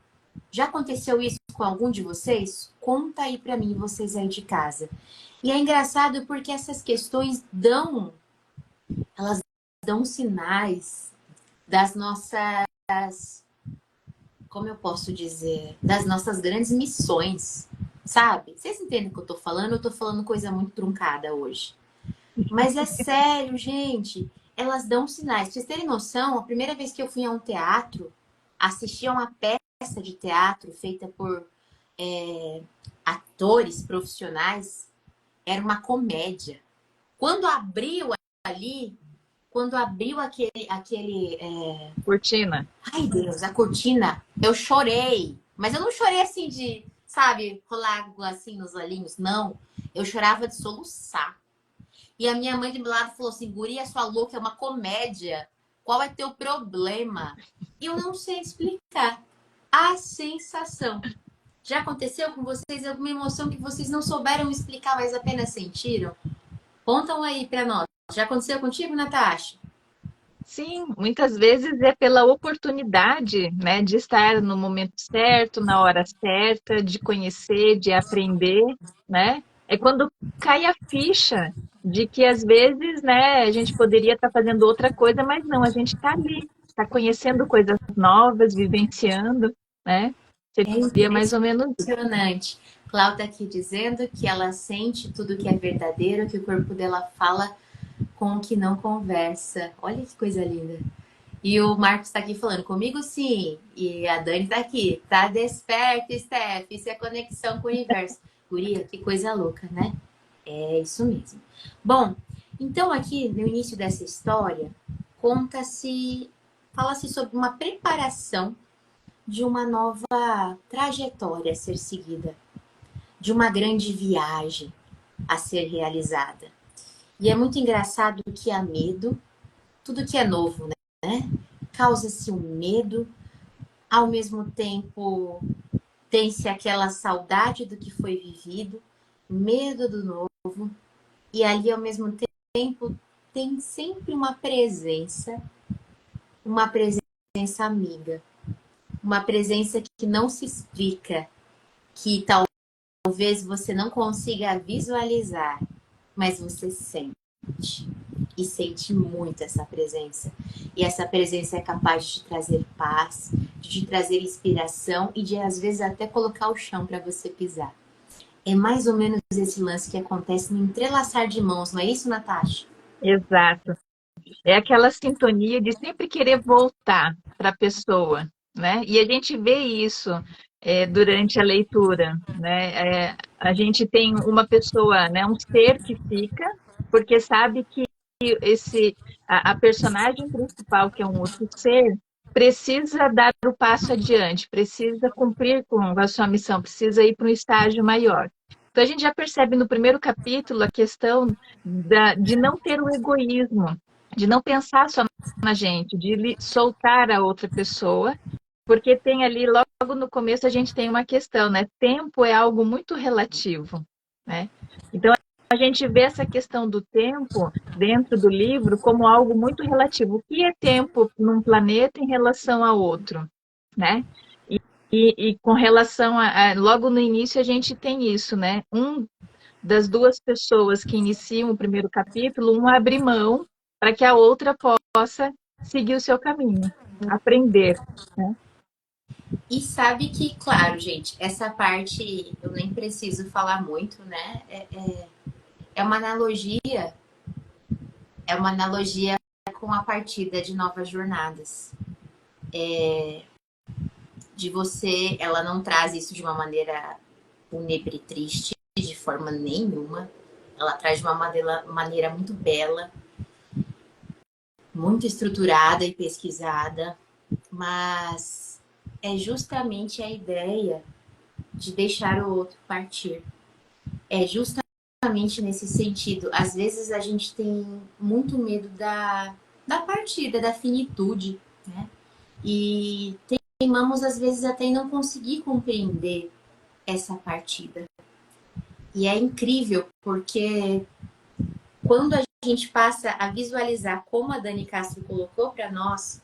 Já aconteceu isso com algum de vocês? Conta aí pra mim, vocês aí de casa. E é engraçado porque essas questões elas dão sinais das nossas, como eu posso dizer, das nossas grandes missões, sabe? Vocês entendem o que eu tô falando? Eu tô falando coisa muito truncada hoje. Mas é sério, gente. Elas dão sinais. Pra vocês terem noção, a primeira vez que eu fui a um teatro, assistir a uma peça de teatro feita por atores profissionais, era uma comédia. Quando abriu ali, quando abriu Cortina. ai, Deus, a cortina, eu chorei. Mas eu não chorei assim de, sabe, rolar água assim nos olhinhos, não. Eu chorava de soluçar. E a minha mãe de lado falou assim, guria, sua louca, é uma comédia. Qual é teu problema? E eu não sei explicar. A sensação. Já aconteceu com vocês alguma emoção que vocês não souberam explicar, mas apenas sentiram? Contam aí pra nós. Já aconteceu contigo, Natasha? Sim, muitas vezes é pela oportunidade, né, de estar no momento certo, na hora certa, de conhecer, de aprender, né? É quando cai a ficha de que às vezes, né, a gente poderia estar fazendo outra coisa, mas não, a gente está ali, está conhecendo coisas novas, vivenciando, né? É Seria mais ou menos isso. impressionante. Cláudia tá aqui dizendo que ela sente tudo que é verdadeiro, que o corpo dela fala com o que não conversa. Olha que coisa linda. E o Marcos está aqui falando, comigo sim. E a Dani está aqui. Tá desperto, Steph. Isso é conexão com o universo. Guria, que coisa louca, né? É isso mesmo. Bom, então aqui no início dessa história, fala-se sobre uma preparação de uma nova trajetória a ser seguida, de uma grande viagem a ser realizada. E é muito engraçado que há medo, tudo que é novo, né? Causa-se um medo, ao mesmo tempo tem-se aquela saudade do que foi vivido, medo do novo, e ali ao mesmo tempo tem sempre uma presença amiga, uma presença que não se explica, que talvez você não consiga visualizar, mas você sente. E sente muito essa presença. E essa presença é capaz de te trazer paz, de te trazer inspiração e de, às vezes, até colocar o chão para você pisar. É mais ou menos esse lance que acontece no entrelaçar de mãos, não é isso, Natasha? Exato. É aquela sintonia de sempre querer voltar para a pessoa, né? E a gente vê isso durante a leitura, né? A gente tem uma pessoa, né, um ser que fica, porque sabe que a personagem principal, que é um outro ser, precisa dar o passo adiante, precisa cumprir com a sua missão, precisa ir para um estágio maior. Então a gente já percebe no primeiro capítulo a questão de não ter o egoísmo, de não pensar só na gente, de soltar a outra pessoa, porque tem ali, logo no começo, a gente tem uma questão, né? Tempo é algo muito relativo, né? Então, a gente vê essa questão do tempo dentro do livro como algo muito relativo. O que é tempo num planeta em relação a outro, né? E com relação logo no início, a gente tem isso, né? Das duas pessoas que iniciam o primeiro capítulo, um abre mão para que a outra possa seguir o seu caminho, aprender, né? E sabe que, claro, gente, essa parte eu nem preciso falar muito, né? É uma analogia, é uma analogia com a partida de novas jornadas. De você, ela não traz isso de uma maneira fúnebre, triste, de forma nenhuma. Ela traz de uma maneira muito bela, muito estruturada e pesquisada, mas é justamente a ideia de deixar o outro partir. É justamente nesse sentido. Às vezes a gente tem muito medo da partida, da finitude, né? E teimamos, às vezes, até em não conseguir compreender essa partida. E é incrível, porque quando a gente passa a visualizar como a Dani Castro colocou para nós,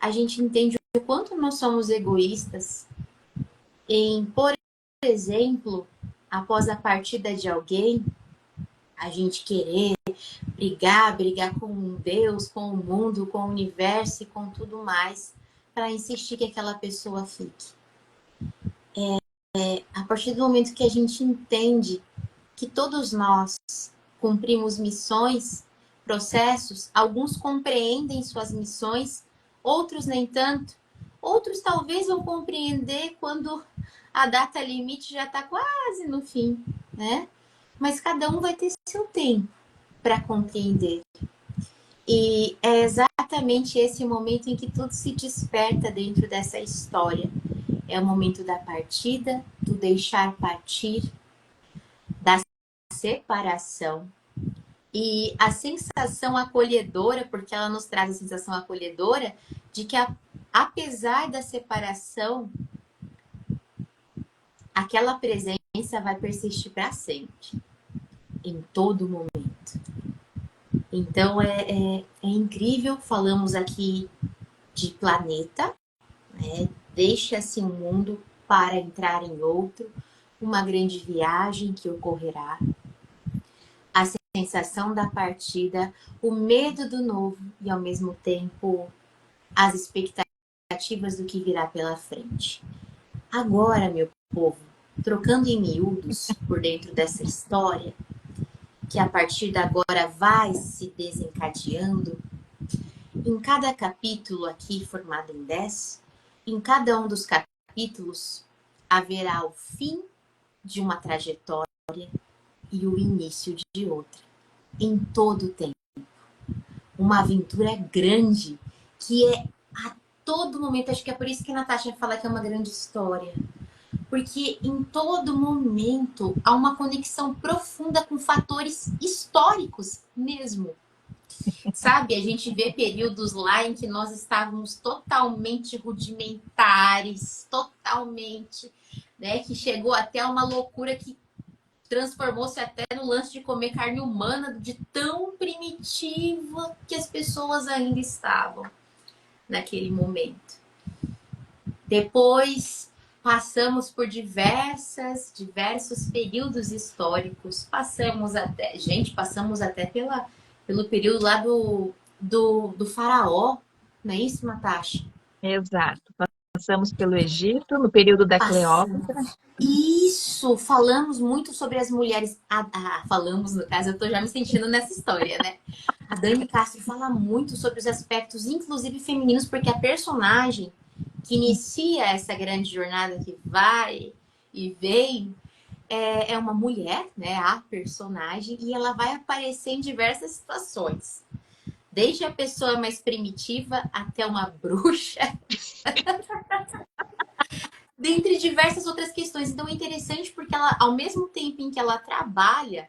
a gente entende o quanto nós somos egoístas em, por exemplo, após a partida de alguém, a gente querer brigar com Deus, com o mundo, com o universo e com tudo mais, para insistir que aquela pessoa fique. A partir do momento que a gente entende que todos nós cumprimos missões, processos, alguns compreendem suas missões, outros nem tanto, outros talvez vão compreender quando a data limite já está quase no fim, né? Mas cada um vai ter seu tempo para compreender. E é exatamente esse momento em que tudo se desperta dentro dessa história. É o momento da partida, do deixar partir, da separação. E a sensação acolhedora, porque ela nos traz a sensação acolhedora de que, apesar da separação, aquela presença vai persistir para sempre, em todo momento. Então, é incrível. Falamos aqui de planeta, né? Deixa-se um mundo para entrar em outro, uma grande viagem que ocorrerá, a sensação da partida, o medo do novo e, ao mesmo tempo, as expectativas do que virá pela frente. Agora, meu povo, trocando em miúdos por dentro dessa história, que a partir de agora vai se desencadeando, em cada capítulo aqui, formado em 10, em cada um dos capítulos haverá o fim de uma trajetória e o início de outra. Em todo o tempo. Uma aventura grande que é a todo momento. Acho que é por isso que a Natasha fala que é uma grande história. Porque em todo momento há uma conexão profunda com fatores históricos mesmo. Sabe, a gente vê períodos lá em que nós estávamos totalmente rudimentares, totalmente, né? Que chegou até uma loucura que transformou-se até no lance de comer carne humana, de tão primitiva que as pessoas ainda estavam naquele momento. Depois passamos por diversos períodos históricos. Passamos até pelo período lá do faraó, não é isso, Natasha? Exato. Passamos pelo Egito, no período da Cleópatra. Isso, falamos muito sobre as mulheres. Falamos, no caso, eu tô já me sentindo nessa história, né? A Dani Castro fala muito sobre os aspectos, inclusive femininos, porque a personagem que inicia essa grande jornada que vai e vem é uma mulher, né? A personagem, e ela vai aparecer em diversas situações. Desde a pessoa mais primitiva até uma bruxa. Dentre diversas outras questões. Então é interessante porque ela, ao mesmo tempo em que ela trabalha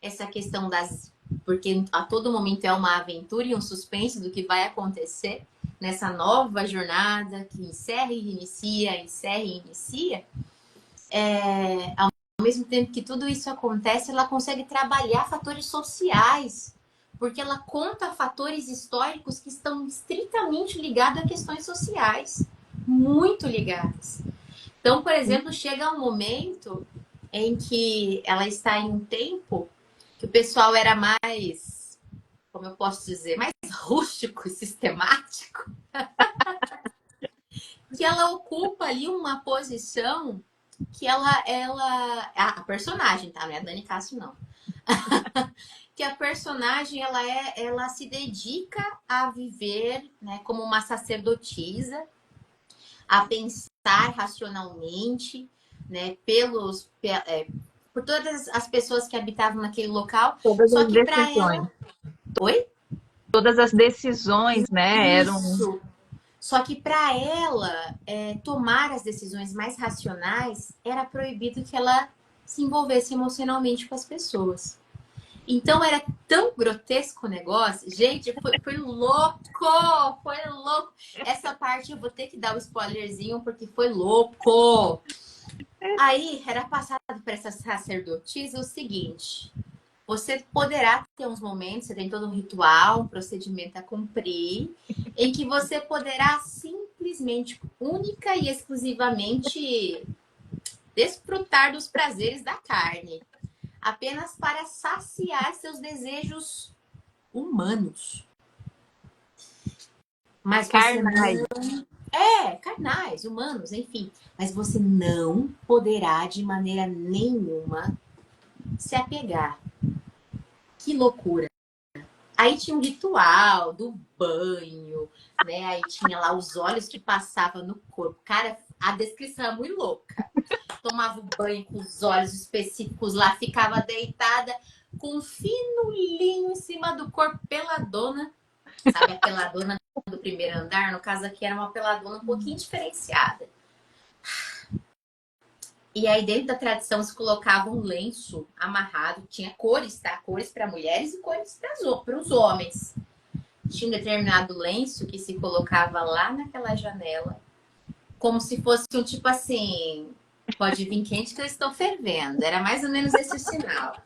essa questão das... Porque a todo momento é uma aventura e um suspense do que vai acontecer nessa nova jornada que encerra e inicia. Ao mesmo tempo que tudo isso acontece, ela consegue trabalhar fatores sociais, porque ela conta fatores históricos que estão estritamente ligados a questões sociais, muito ligadas. Então, por exemplo, chega um momento em que ela está em um tempo que o pessoal era mais, como eu posso dizer, mais rústico e sistemático, que ela ocupa ali uma posição que a personagem, tá? Não é a Dani Castro, não. Que a personagem, ela se dedica a viver, né, como uma sacerdotisa, a pensar racionalmente, né, por todas as pessoas que habitavam naquele local. Todas Só as que para decisões. ela... Oi? Todas as decisões, né? Isso. Só que para ela tomar as decisões mais racionais, era proibido que ela se envolvesse emocionalmente com as pessoas. Então era tão grotesco o negócio. Gente, foi louco! Foi louco! Essa parte eu vou ter que dar o spoilerzinho, porque foi louco! Aí era passado para essa sacerdotisa o seguinte: você poderá ter uns momentos, você tem todo um ritual, um procedimento a cumprir, em que você poderá simplesmente simplesmente, única e exclusivamente desfrutar dos prazeres da carne, apenas para saciar seus desejos humanos. Mas você Carnais. não... carnais, humanos, enfim. Mas você não poderá, de maneira nenhuma, se apegar. Que loucura. Aí tinha um ritual do banho, né? Aí tinha lá os óleos que passavam no corpo. Cara, a descrição é muito louca. Tomava o banho com os óleos específicos lá, ficava deitada com um fino linho em cima do corpo, peladona. Sabe a peladona do primeiro andar? No caso aqui era uma peladona um pouquinho diferenciada. E aí dentro da tradição se colocava um lenço amarrado, tinha cores, tá? Cores para mulheres e cores para os homens. Tinha um determinado lenço que se colocava lá naquela janela, como se fosse um tipo assim, pode vir quente que eu estou fervendo. Era mais ou menos esse o sinal.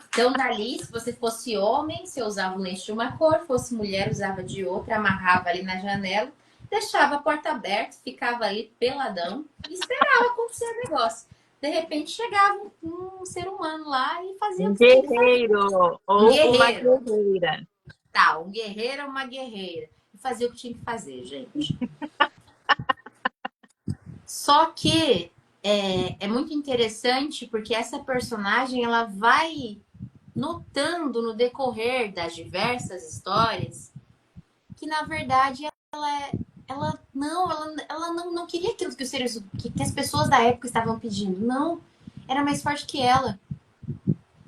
Então, dali, se você fosse homem, você usava o lenço de uma cor, fosse mulher, usava de outra, amarrava ali na janela, deixava a porta aberta, ficava ali peladão e esperava acontecer o negócio. De repente, chegava um ser humano lá e fazia o Um que tinha que fazer. guerreiro Um ou uma guerreiro. guerreira. Tá, um guerreiro ou uma guerreira. E fazia o que tinha que fazer, gente. Só que é muito interessante porque essa personagem ela vai notando no decorrer das diversas histórias que na verdade ela não queria aquilo que os seres que as pessoas da época estavam pedindo. Não, era mais forte que ela.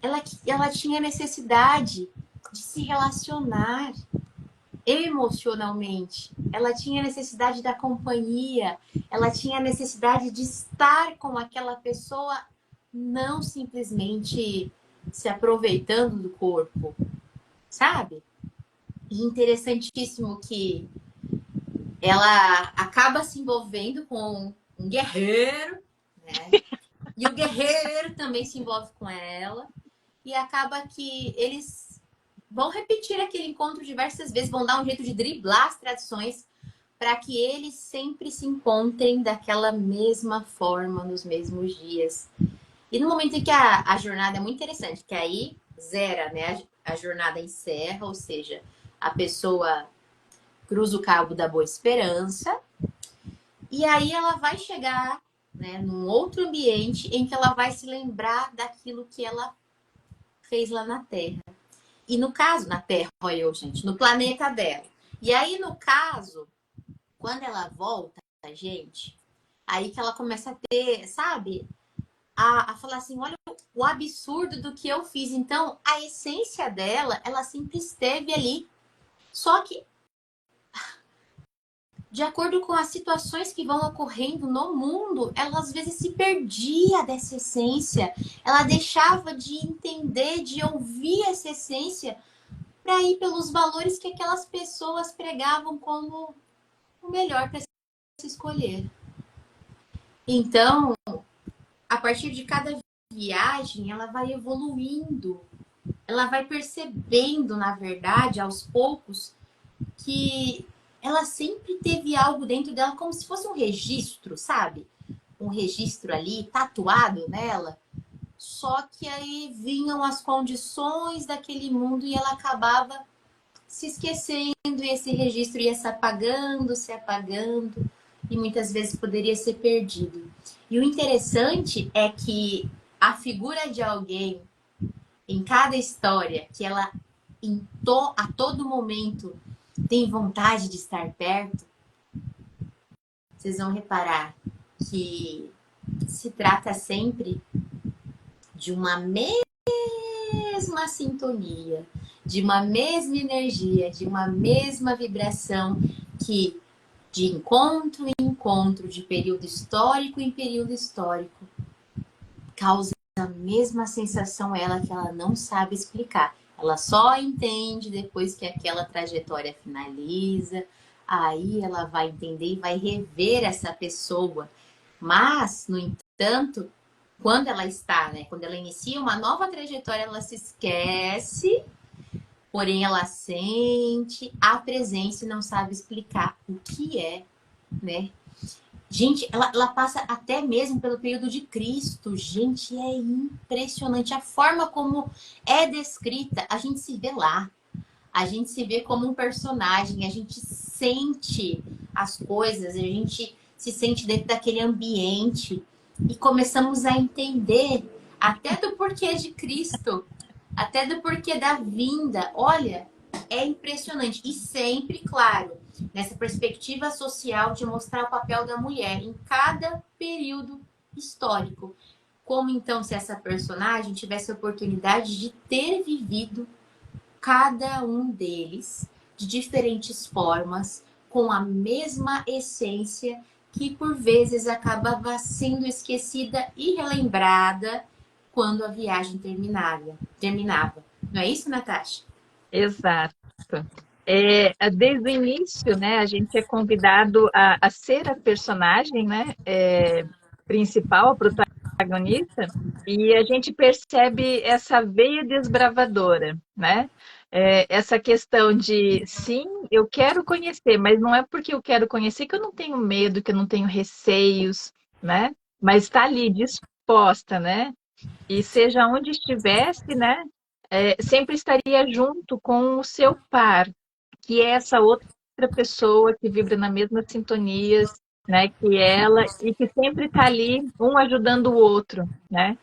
Ela tinha necessidade de se relacionar emocionalmente. Ela tinha necessidade da companhia, ela tinha necessidade de estar com aquela pessoa, não simplesmente se aproveitando do corpo, sabe? E interessantíssimo que ela acaba se envolvendo com um guerreiro, né? E o guerreiro também se envolve com ela. E acaba que eles vão repetir aquele encontro diversas vezes, vão dar um jeito de driblar as tradições para que eles sempre se encontrem daquela mesma forma nos mesmos dias. E no momento em que a jornada é muito interessante, que aí zera, né? A jornada encerra, ou seja, a pessoa cruza o cabo da Boa Esperança e aí ela vai chegar, né, num outro ambiente em que ela vai se lembrar daquilo que ela fez lá na Terra. E no caso, na Terra, olha eu, gente, no planeta dela. E aí, no caso, quando ela volta, gente, aí que ela começa a ter, sabe? A falar assim, olha o absurdo do que eu fiz. Então, a essência dela, ela sempre esteve ali. Só que, de acordo com as situações que vão ocorrendo no mundo, ela às vezes se perdia dessa essência. Ela deixava de entender, de ouvir essa essência para ir pelos valores que aquelas pessoas pregavam como o melhor para se escolher. Então, a partir de cada viagem, ela vai evoluindo, ela vai percebendo, na verdade, aos poucos, que ela sempre teve algo dentro dela, como se fosse um registro, sabe? Um registro ali, tatuado nela. Só que aí vinham as condições daquele mundo e ela acabava se esquecendo e esse registro ia se apagando e muitas vezes poderia ser perdido. E o interessante é que a figura de alguém em cada história que ela a todo momento tem vontade de estar perto, vocês vão reparar que se trata sempre de uma mesma sintonia, de uma mesma energia, de uma mesma vibração que de encontro em encontro, de período histórico em período histórico, causa a mesma sensação ela que ela não sabe explicar. Ela só entende depois que aquela trajetória finaliza, aí ela vai entender e vai rever essa pessoa. Mas, no entanto, quando ela está, né, quando ela inicia uma nova trajetória, ela se esquece, porém ela sente a presença e não sabe explicar o que é né? Gente, ela passa até mesmo pelo período de Cristo. Gente, é impressionante a forma como é descrita. A gente se vê lá. A gente se vê como um personagem, a gente sente as coisas, a gente se sente dentro daquele ambiente e começamos a entender até do porquê de Cristo, até do porquê da vinda. Olha, é impressionante. E sempre, claro, nessa perspectiva social de mostrar o papel da mulher em cada período histórico. Como então se essa personagem tivesse a oportunidade de ter vivido cada um deles de diferentes formas, com a mesma essência, que por vezes acabava sendo esquecida e relembrada quando a viagem terminava. Não é isso, Natasha? Exato. Desde o início, né, a gente é convidado a ser a personagem, né, principal, a protagonista, e a gente percebe essa veia desbravadora, né? Essa questão de, sim, eu quero conhecer, mas não é porque eu quero conhecer que eu não tenho medo, que eu não tenho receios, né? Mas está ali disposta, né? E seja onde estivesse, né? Sempre estaria junto com o seu par, que é essa outra pessoa que vibra na mesma sintonia, né, que ela, e que sempre está ali, um ajudando o outro, né,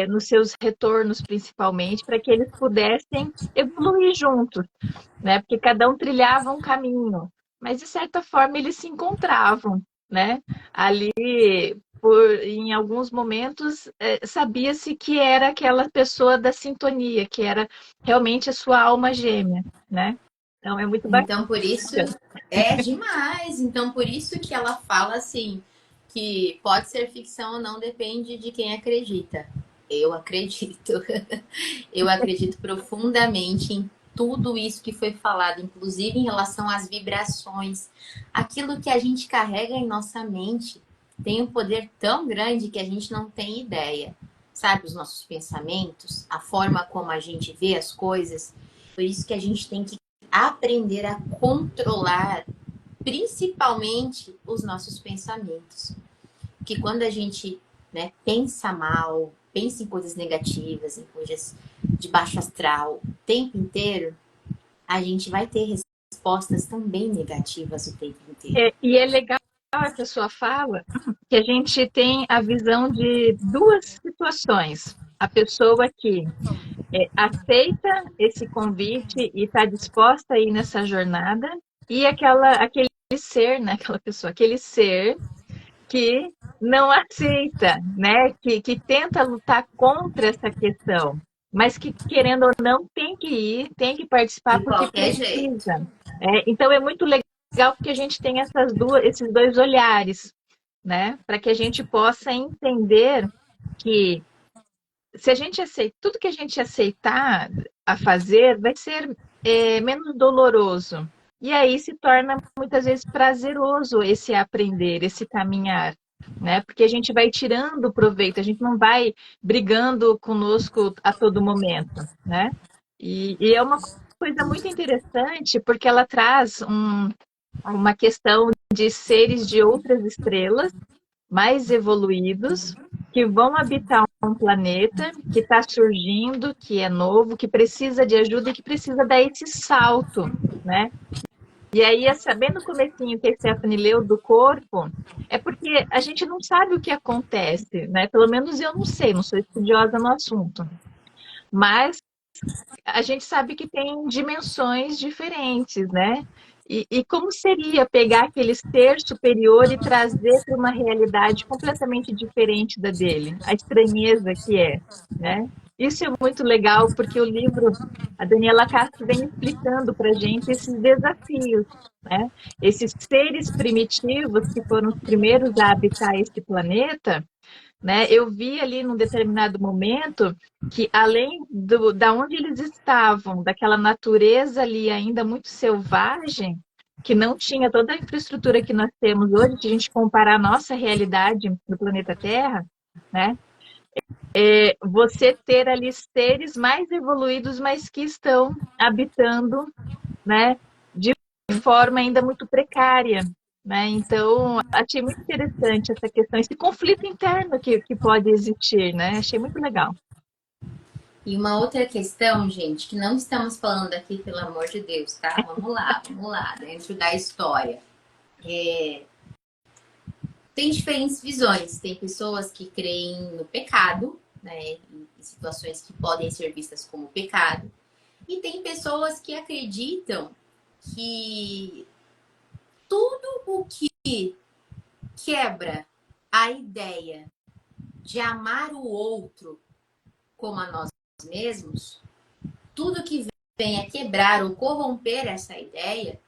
nos seus retornos principalmente, para que eles pudessem evoluir juntos, né, porque cada um trilhava um caminho, mas de certa forma eles se encontravam, né, ali em alguns momentos sabia-se que era aquela pessoa da sintonia, que era realmente a sua alma gêmea, né? Então é muito bacana. Então, por isso é demais. Então, por isso que ela fala assim, que pode ser ficção ou não, depende de quem acredita. Eu acredito. Eu acredito profundamente em tudo isso que foi falado, inclusive em relação às vibrações. Aquilo que a gente carrega em nossa mente tem um poder tão grande que a gente não tem ideia. Sabe, os nossos pensamentos, a forma como a gente vê as coisas. Por isso que a gente tem que aprender a controlar, principalmente os nossos pensamentos. Porque quando a gente, né, pensa mal, pensa em coisas negativas, em coisas de baixo astral o tempo inteiro, a gente vai ter respostas também negativas o tempo inteiro. E é legal a pessoa fala que a gente tem a visão de duas situações. A pessoa que aceita esse convite e está disposta a ir nessa jornada, e aquele ser, né, aquela pessoa, aquele ser que não aceita, né, que tenta lutar contra essa questão, mas que, querendo ou não, tem que ir, tem que participar De porque qualquer jeito. precisa. Então é muito legal porque a gente tem esses dois olhares, né, para que a gente possa entender que se a gente aceita, tudo que a gente aceitar a fazer vai ser menos doloroso. E aí se torna muitas vezes prazeroso esse aprender, esse caminhar, né? Porque a gente vai tirando proveito, a gente não vai brigando conosco a todo momento, né? E é uma coisa muito interessante porque ela traz uma questão de seres de outras estrelas mais evoluídos que vão habitar um planeta que está surgindo, que é novo, que precisa de ajuda e que precisa dar esse salto, né? E aí, sabendo o comecinho que a Stephanie leu do corpo, é porque a gente não sabe o que acontece, né? Pelo menos eu não sei, não sou estudiosa no assunto. Mas a gente sabe que tem dimensões diferentes, né? E como seria pegar aquele ser superior e trazer para uma realidade completamente diferente da dele, a estranheza que é, né? Isso é muito legal, porque o livro, a Daniela Castro vem explicando para a gente esses desafios, né? Esses seres primitivos que foram os primeiros a habitar esse planeta, né? Eu vi ali num determinado momento que além da onde eles estavam, daquela natureza ali ainda muito selvagem, que não tinha toda a infraestrutura que nós temos hoje, se a gente comparar a nossa realidade no planeta Terra, né? Você ter ali seres mais evoluídos, mas que estão habitando, né, de forma ainda muito precária, né? Então, achei muito interessante essa questão, esse conflito interno que pode existir, né? Achei muito legal. E uma outra questão, gente, que não estamos falando aqui, pelo amor de Deus, tá? Vamos lá, dentro da história. Tem diferentes visões. Tem pessoas que creem no pecado, né? Em situações que podem ser vistas como pecado. E tem pessoas que acreditam que tudo o que quebra a ideia de amar o outro como a nós mesmos, tudo que vem a quebrar ou corromper essa ideia,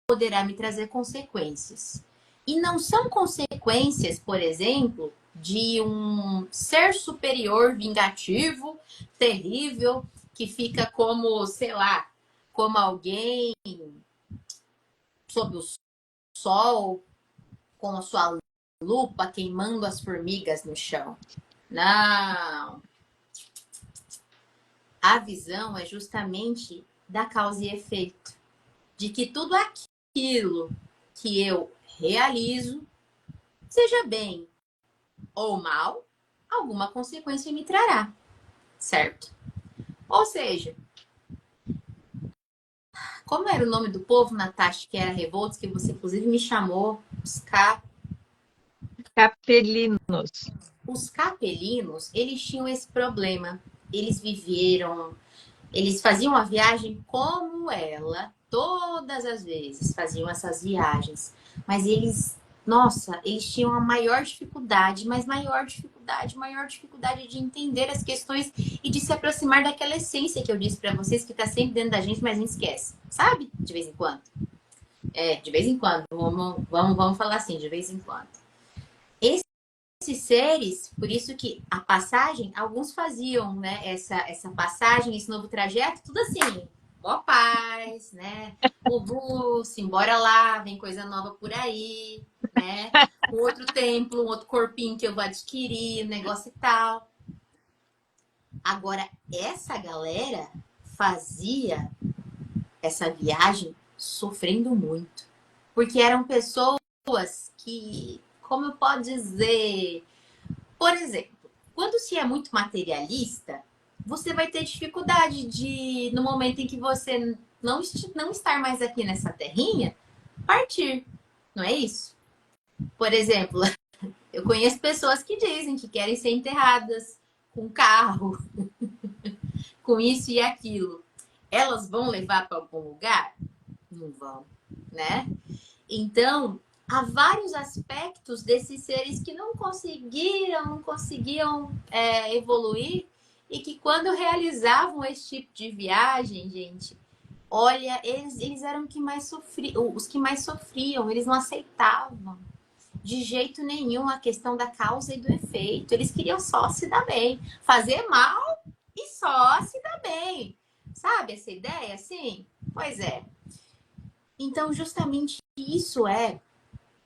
poderá me trazer consequências. E não são consequências, por exemplo, de um ser superior vingativo, terrível, que fica como, sei lá, como alguém sob o sol, com a sua lupa queimando as formigas no chão. Não. A visão é justamente da causa e efeito, de que tudo aquilo que eu realizo, seja bem ou mal, alguma consequência me trará, certo? Ou seja, como era o nome do povo, Natasha, que era revoltos, que você inclusive me chamou, Capelinos. os capelinos, eles tinham esse problema. Eles viveram, eles faziam a viagem como ela, todas as vezes faziam essas viagens. Mas eles, nossa, eles tinham a maior dificuldade, mas maior dificuldade de entender as questões e de se aproximar daquela essência que eu disse para vocês, que está sempre dentro da gente, mas a gente esquece. Sabe? De vez em quando. De vez em quando. Vamos falar assim, de vez em quando. Esses seres, por isso que a passagem, alguns faziam, né, essa passagem, esse novo trajeto, tudo assim, boa paz, né? Ubu, simbora lá, vem coisa nova por aí, né? Um outro templo, um outro corpinho que eu vou adquirir, um negócio e tal. Agora, essa galera fazia essa viagem sofrendo muito, porque eram pessoas que, como eu posso dizer, por exemplo, quando se é muito materialista, você vai ter dificuldade de, no momento em que você não estar mais aqui nessa terrinha, partir. Não é isso? Por exemplo, eu conheço pessoas que dizem que querem ser enterradas com carro, com isso e aquilo. Elas vão levar para algum lugar? Não vão, né? Então, há vários aspectos desses seres que não conseguiam evoluir e que quando realizavam esse tipo de viagem, gente, olha, eles eram os que mais sofriam, eles não aceitavam de jeito nenhum a questão da causa e do efeito. Eles queriam só se dar bem, fazer mal e só se dar bem. Sabe essa ideia assim? Pois é. Então, justamente isso é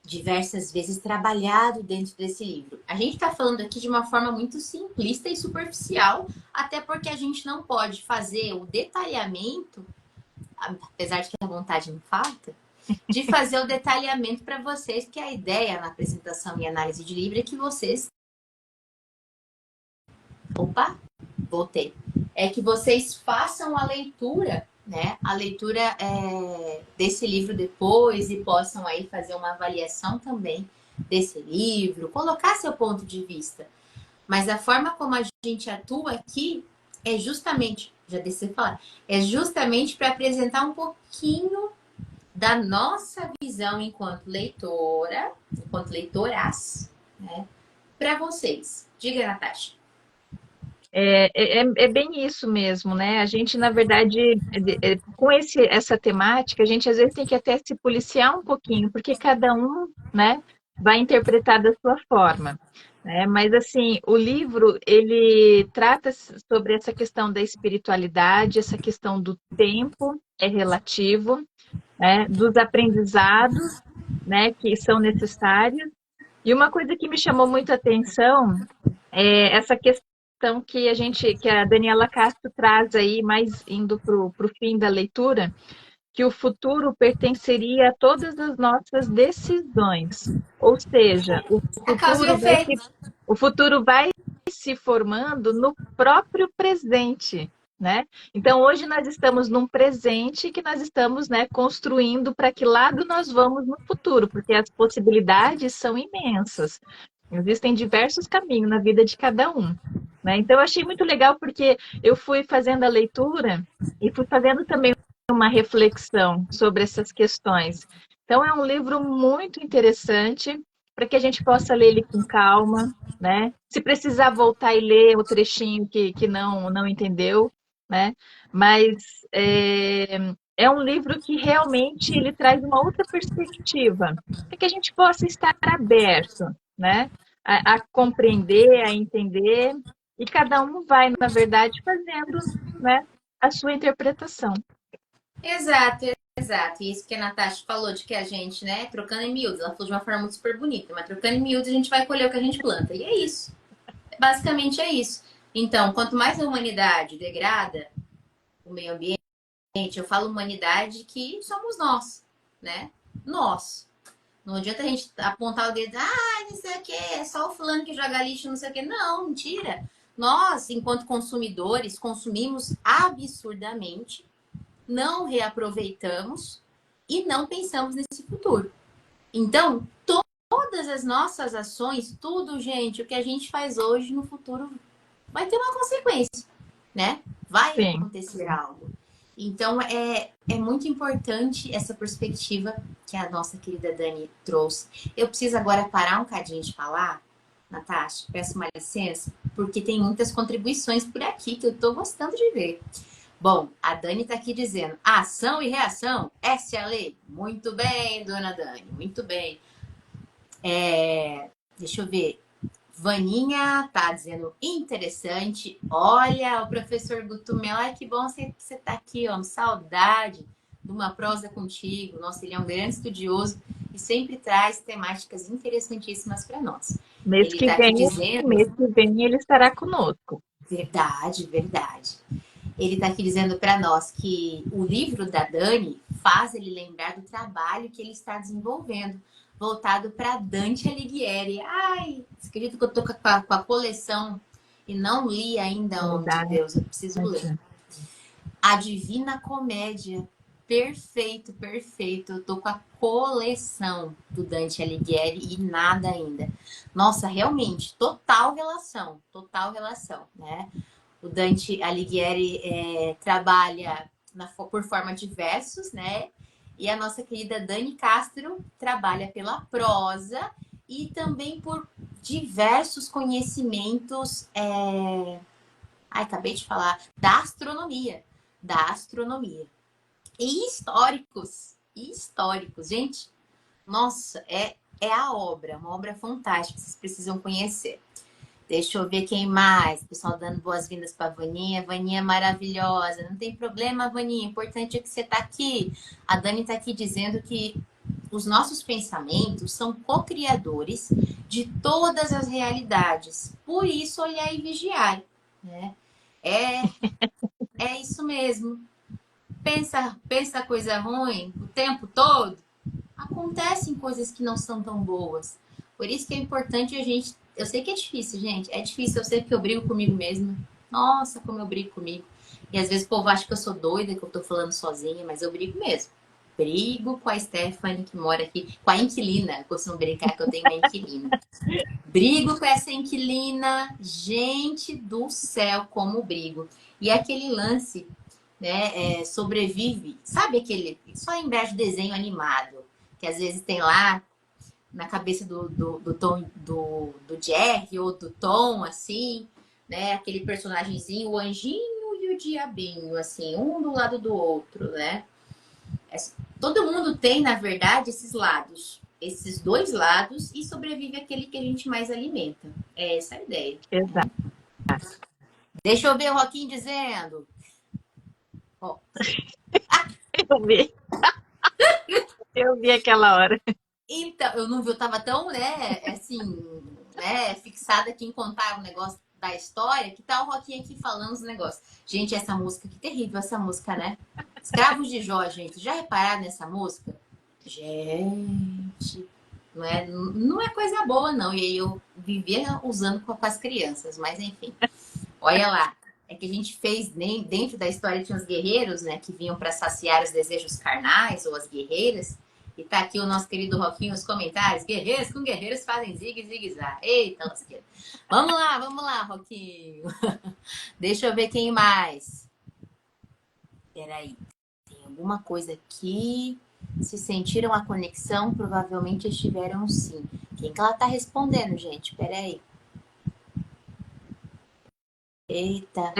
diversas vezes trabalhado dentro desse livro. A gente está falando aqui de uma forma muito simplista e superficial, até porque a gente não pode fazer o detalhamento, apesar de que a vontade não falta, de fazer o detalhamento para vocês, porque a ideia na apresentação e análise de livro é que vocês. Opa, voltei. É que vocês façam a leitura, né? A leitura desse livro depois e possam aí fazer uma avaliação também desse livro, colocar seu ponto de vista. Mas a forma como a gente atua aqui é justamente, já desci falar, é justamente para apresentar um pouquinho da nossa visão enquanto leitora, enquanto leitoras, né? Para vocês. Diga, Natasha. É bem isso mesmo, né? A gente, na verdade, com essa temática, a gente às vezes tem que até se policiar um pouquinho, porque cada um, né, vai interpretar da sua forma, né? Mas, assim, o livro, ele trata sobre essa questão da espiritualidade, essa questão do tempo é relativo, né? Dos aprendizados, né, que são necessários. E uma coisa que me chamou muito a atenção essa questão que a Daniela Castro traz aí, mais indo para o fim da leitura, que o futuro pertenceria a todas as nossas decisões. Ou seja, A causa e o efeito. o futuro vai se formando no próprio presente, né? Então, hoje nós estamos num presente que nós estamos, né, construindo para que lado nós vamos no futuro, porque as possibilidades são imensas. Existem diversos caminhos na vida de cada um, né? Então, eu achei muito legal porque eu fui fazendo a leitura e fui fazendo também uma reflexão sobre essas questões. Então, é um livro muito interessante para que a gente possa ler ele com calma, né? Se precisar voltar e ler o trechinho que não entendeu, né? Mas é um livro que realmente ele traz uma outra perspectiva, para que a gente possa estar aberto, né? A compreender, a entender, e cada um vai, na verdade, fazendo, né, a sua interpretação. Exato, exato. E isso que a Natasha falou de que a gente, né, trocando em miúdos, ela falou de uma forma muito super bonita, mas trocando em miúdos a gente vai colher o que a gente planta. E é isso. Basicamente é isso. Então, quanto mais a humanidade degrada o meio ambiente, eu falo humanidade que somos nós, né? Nós. Não adianta a gente apontar o dedo, não sei o que, é só o fulano que joga lixo, não sei o que. Não, mentira. Nós, enquanto consumidores, consumimos absurdamente, não reaproveitamos e não pensamos nesse futuro. Então, todas as nossas ações, tudo, gente, o que a gente faz hoje no futuro vai ter uma consequência, né? Vai Sim. acontecer algo. Então, é muito importante essa perspectiva que a nossa querida Dani trouxe. Eu preciso agora parar um cadinho de falar, Natasha, peço uma licença, porque tem muitas contribuições por aqui que eu estou gostando de ver. Bom, a Dani está aqui dizendo, ação e reação, essa é a lei. Muito bem, dona Dani, muito bem. Deixa eu ver. Vaninha tá dizendo interessante. Olha, o professor Gutumel, ai que bom você tá aqui, ó. Saudade de uma prosa contigo. Nossa, ele é um grande estudioso e sempre traz temáticas interessantíssimas para nós. Mês Ele que tá aqui vem, dizendo. mês que vem ele estará conosco. Verdade, verdade. Ele está aqui dizendo para nós que o livro da Dani faz ele lembrar do trabalho que ele está desenvolvendo, voltado para Dante Alighieri. Ai, acredito que eu tô com a coleção e não li ainda. Oh, meu Verdade. Deus, eu preciso ler. A Divina Comédia. Perfeito, perfeito. Eu tô com a coleção do Dante Alighieri e nada ainda. Nossa, realmente, total relação, né? O Dante Alighieri trabalha por forma de versos, né? E a nossa querida Dani Castro trabalha pela prosa e também por diversos conhecimentos. Acabei de falar da astronomia, e históricos, gente. Nossa, é a obra, uma obra fantástica, vocês precisam conhecer. Deixa eu ver quem mais. Pessoal dando boas-vindas para a Vaninha. Vaninha é maravilhosa. Não tem problema, Vaninha. O importante é que você está aqui. A Dani está aqui dizendo que os nossos pensamentos são co-criadores de todas as realidades. Por isso, olhar e vigiar. Né? É isso mesmo. Pensa coisa ruim o tempo todo. Acontecem coisas que não são tão boas. Por isso que é importante a gente. Eu sei que é difícil, gente. É difícil. Eu sei que eu brigo comigo mesma. Nossa, como eu brigo comigo. E às vezes o povo acha que eu sou doida, que eu tô falando sozinha, mas eu brigo mesmo. Brigo com a Stephanie, que mora aqui, com a inquilina. Eu costumo brincar que eu tenho uma inquilina. Brigo com essa inquilina. Gente do céu, como brigo. E aquele lance, né? Sobrevive. Sabe aquele. Só em breve desenho animado. Que às vezes tem lá na cabeça do Tom, do Jerry ou do Tom, assim, né? Aquele personagemzinho, o anjinho e o diabinho, assim, um do lado do outro, né? Todo mundo tem, na verdade, esses lados, esses dois lados, e sobrevive aquele que a gente mais alimenta. É essa a ideia. Exato. Deixa eu ver o Roquinho dizendo. Oh. Eu vi. Eu vi aquela hora. Então, eu não vi, eu tava tão, né, assim, né, fixada aqui em contar o negócio da história, que tá o Roquinho aqui falando os negócios. Gente, essa música, que terrível essa música, né? Escravos de Jó, gente. Já repararam nessa música? Gente, não é coisa boa, não. E aí eu vivia usando com as crianças, mas enfim. Olha lá. É que a gente fez, nem dentro da história tinha os guerreiros, né? Que vinham para saciar os desejos carnais, ou as guerreiras. E tá aqui o nosso querido Roquinho nos comentários. Guerreiros com guerreiros fazem zigue-zigue-zá. Eita, lasqueira. Vamos lá, Roquinho. Deixa eu ver quem mais. Peraí. Tem alguma coisa aqui. Se sentiram a conexão, provavelmente estiveram sim. Quem que ela tá respondendo, gente? Peraí. Eita.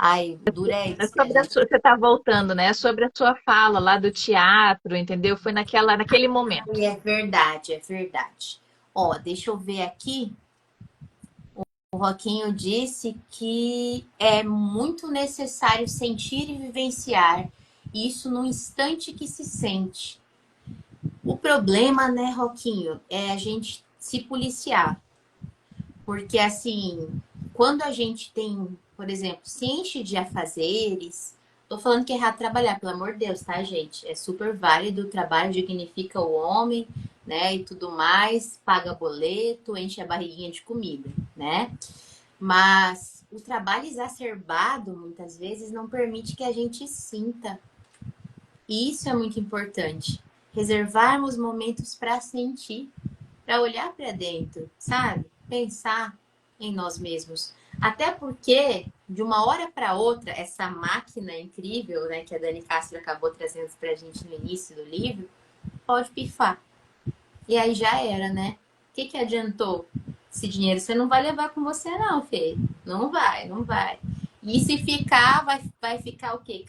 Ai, É Durex, a sobre gente. você está voltando, né? É sobre a sua fala lá do teatro, entendeu? Foi naquele momento. É verdade, é verdade. Ó, deixa eu ver aqui. O Roquinho disse que é muito necessário sentir e vivenciar isso no instante que se sente. O problema, né, Roquinho, é a gente se policiar. Porque, assim, quando a gente tem, por exemplo, se enche de afazeres, tô falando que é errado trabalhar, pelo amor de Deus, tá, gente? É super válido, o trabalho dignifica o homem, né, e tudo mais, paga boleto, enche a barriguinha de comida, né? Mas o trabalho exacerbado, muitas vezes, não permite que a gente sinta. E isso é muito importante. Reservarmos momentos para sentir, para olhar para dentro, sabe? Pensar em nós mesmos. Até porque, de uma hora para outra, essa máquina incrível, né, que a Dani Castro acabou trazendo para a gente no início do livro, pode pifar. E aí já era, né? O que adiantou? Esse dinheiro você não vai levar com você, não, Fê. Não vai, não vai. E se ficar, vai ficar o quê?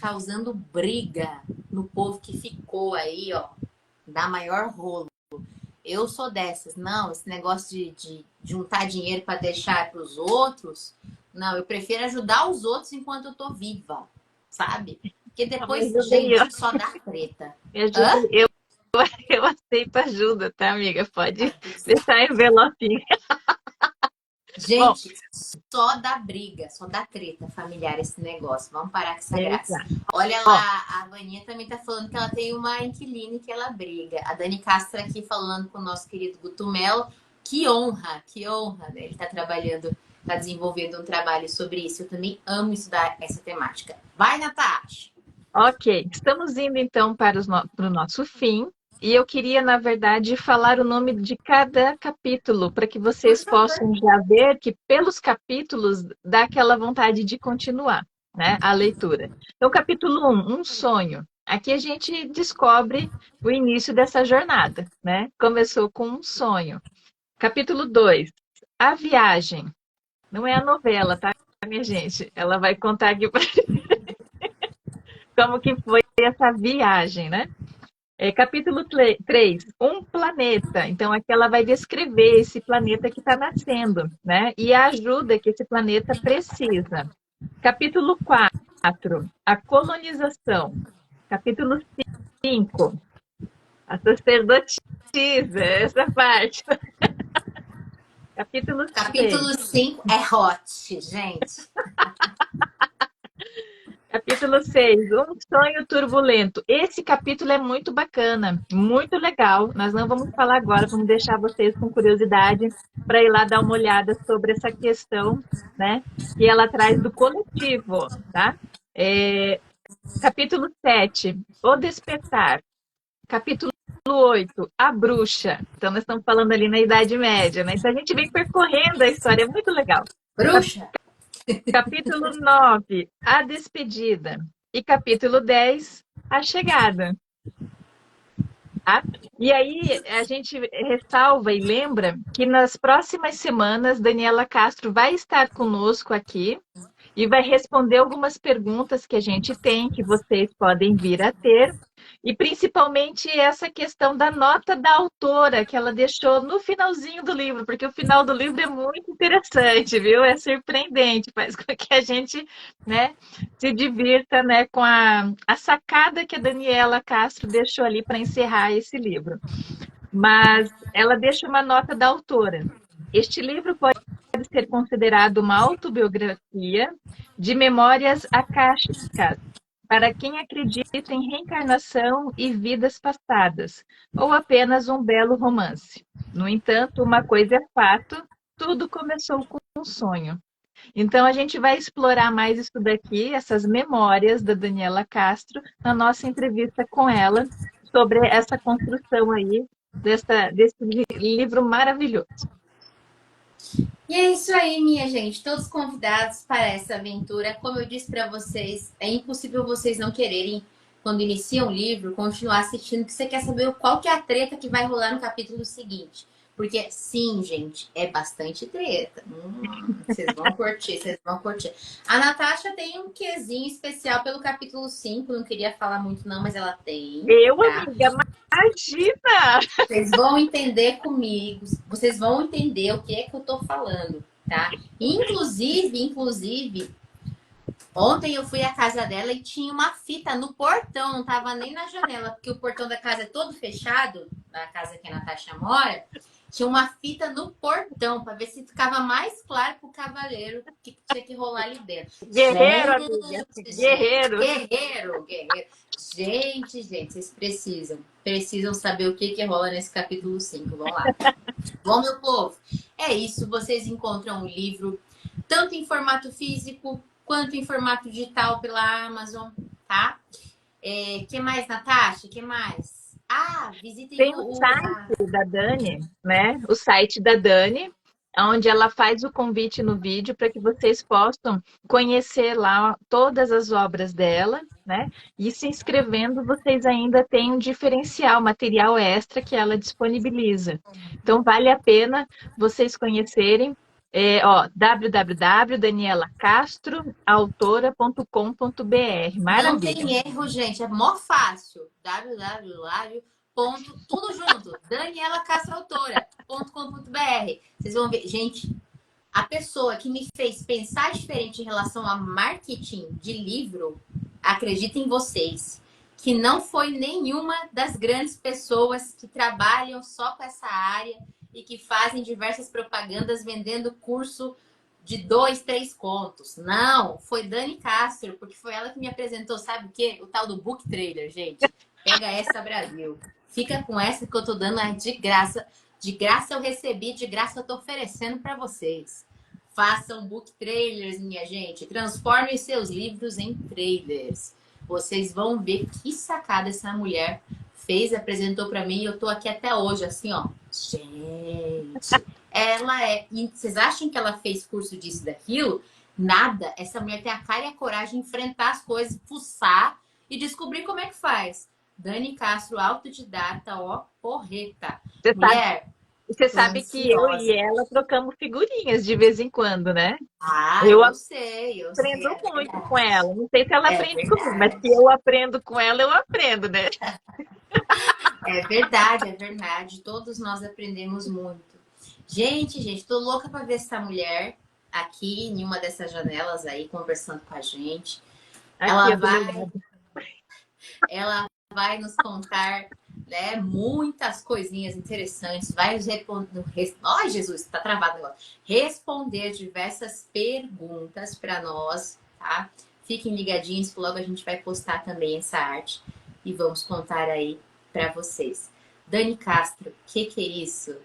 Causando briga no povo que ficou aí, ó, da maior rolo. Eu sou dessas. Não, esse negócio de juntar dinheiro para deixar para os outros. Não, eu prefiro ajudar os outros enquanto eu tô viva, sabe? Porque Me depois, ajuda aí, ó. gente, só dá treta. Me ajuda Hã? aí. Eu aceito ajuda, tá, amiga? Pode Tá tudo certo. deixar envelopinho. Bom, Gente, só dá briga, só dá treta familiar esse negócio. Vamos parar com essa graça. exato. Olha Ó, lá, a Vaninha também tá falando que ela tem uma inquilina e que ela briga. A Dani Castro aqui falando com o nosso querido Guto Melo. Que honra, né? Ele tá trabalhando, tá desenvolvendo um trabalho sobre isso. Eu também amo estudar essa temática. Vai, Natasha! ok, estamos indo então para o nosso fim. E eu queria, na verdade, falar o nome de cada capítulo, para que Por vocês favor. possam já ver que pelos capítulos dá aquela vontade de continuar, né, a leitura. Então, capítulo 1, um sonho. Aqui a gente descobre o início dessa jornada, né? Começou com um sonho. Capítulo 2, a viagem. Não é a novela, tá, minha gente? Ela vai contar aqui como que foi essa viagem, né? Capítulo 3, um planeta. Então, aqui ela vai descrever esse planeta que está nascendo, né? E a ajuda que esse planeta precisa. Capítulo 4, a colonização. Capítulo 5, a sacerdotisa, essa parte. Capítulo 6. Capítulo 5 é hot, gente. Capítulo 6, um sonho turbulento. Esse capítulo é muito bacana, muito legal. Nós não vamos falar agora, vamos deixar vocês com curiosidade para ir lá dar uma olhada sobre essa questão, né? Que ela traz do coletivo, tá? Capítulo 7, o despertar. Capítulo 8, a bruxa. Então, nós estamos falando ali na Idade Média, né? Então, a gente vem percorrendo a história, é muito legal. Bruxa! Capítulo 9, a despedida. E capítulo 10, a chegada. Tá? E aí a gente ressalva e lembra que nas próximas semanas Daniela Castro vai estar conosco aqui e vai responder algumas perguntas que a gente tem, que vocês podem vir a ter, e principalmente essa questão da nota da autora que ela deixou no finalzinho do livro, porque o final do livro é muito interessante, viu? É surpreendente, faz com que a gente, né, se divirta, né, com a sacada que a Daniela Castro deixou ali para encerrar esse livro. Mas ela deixa uma nota da autora. Este livro pode ser considerado uma autobiografia de memórias acásticas, para quem acredita em reencarnação e vidas passadas, ou apenas um belo romance. No entanto, uma coisa é fato, tudo começou com um sonho. Então, a gente vai explorar mais isso daqui, essas memórias da Daniela Castro, na nossa entrevista com ela, sobre essa construção aí desse livro maravilhoso. E é isso aí, minha gente. Todos convidados para essa aventura. Como eu disse para vocês, é impossível vocês não quererem, quando iniciam o livro, continuar assistindo, que você quer saber qual que é a treta que vai rolar no capítulo seguinte. Porque, sim, gente, é bastante treta. Vocês vão curtir, vocês vão curtir. A Natasha tem um quezinho especial pelo capítulo 5. Não queria falar muito, não, mas ela tem, Eu, tá? amiga, imagina! Vocês vão entender comigo, vocês vão entender o que é que eu tô falando, tá? Inclusive, ontem eu fui à casa dela e tinha uma fita no portão, não tava nem na janela, porque o portão da casa é todo fechado, da casa que a Natasha mora. Tinha uma fita no portão para ver se ficava mais claro pro cavaleiro o que tinha que rolar ali dentro. Guerreiro, amiga, guerreiro. Guerreiro. Gente, vocês precisam saber o que rola nesse capítulo 5. Vamos lá. Bom, meu povo, é isso. Vocês encontram o livro tanto em formato físico quanto em formato digital pela Amazon, tá? Que mais, Natasha? Que mais? Visitem Tem o site da Dani, né? O site da Dani, onde ela faz o convite no vídeo para que vocês possam conhecer lá todas as obras dela, né? E se inscrevendo, vocês ainda têm um diferencial, material extra que ela disponibiliza. Então, vale a pena vocês conhecerem. www.danielacastroautora.com.br. Não Maravilha. tem erro, gente. É mó fácil. www. Tudo junto. danielacastrautora.com.br. Vocês vão ver. Gente, a pessoa que me fez pensar diferente em relação a marketing de livro, acredita em vocês, que não foi nenhuma das grandes pessoas que trabalham só com essa área e que fazem diversas propagandas vendendo curso de 2, 3 contos. Não, foi Dani Castro, porque foi ela que me apresentou, sabe o quê? O tal do Book Trailer, gente. Pega essa, Brasil. Fica com essa que eu tô dando de graça. De graça eu recebi, de graça eu tô oferecendo para vocês. Façam book trailers, minha gente. Transformem seus livros em trailers. Vocês vão ver que sacada essa mulher fez, apresentou para mim e eu tô aqui até hoje, assim, ó. Gente, ela é. Vocês acham que ela fez curso disso, daquilo? Nada. Essa mulher tem a cara e a coragem de enfrentar as coisas, fuçar e descobrir como é que faz. Dani Castro, autodidata, ó, porreta. Mulher, Você sabe que eu e ansiosa. ela trocamos figurinhas de vez em quando, né? Ah, Eu eu sei, aprendo é muito com verdade. ela. Não sei se ela É aprende comigo, mas se verdade. eu aprendo com ela, eu aprendo, né? É verdade. Todos nós aprendemos muito. Gente, tô louca para ver essa mulher aqui em uma dessas janelas aí conversando com a gente. Aqui, Ela eu do meu vai, lado. ela vai nos contar, né, muitas coisinhas interessantes, vai nos responder. Ai, Jesus, tá travado agora. Responder diversas perguntas para nós, tá? Fiquem ligadinhos que logo a gente vai postar também essa arte e vamos contar aí para vocês. Dani Castro, que é isso?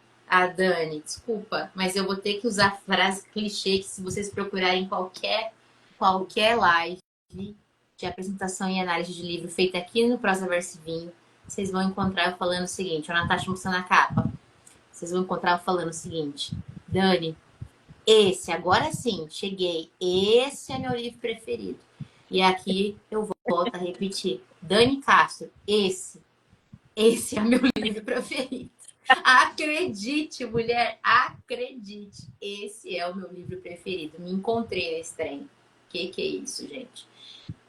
Dani, desculpa, mas eu vou ter que usar frase clichê que se vocês procurarem qualquer live de apresentação e análise de livro feita aqui no Prosaverso Vinho, vocês vão encontrar eu falando o seguinte, a Natasha mostrando a capa. Vocês vão encontrar eu falando o seguinte, Dani, agora sim, cheguei, esse é meu livro preferido. E aqui eu volto a repetir, Dani Castro, esse é meu livro preferido. Acredite, mulher, acredite. Esse é o meu livro preferido. Me encontrei nesse trem. Que é isso, gente?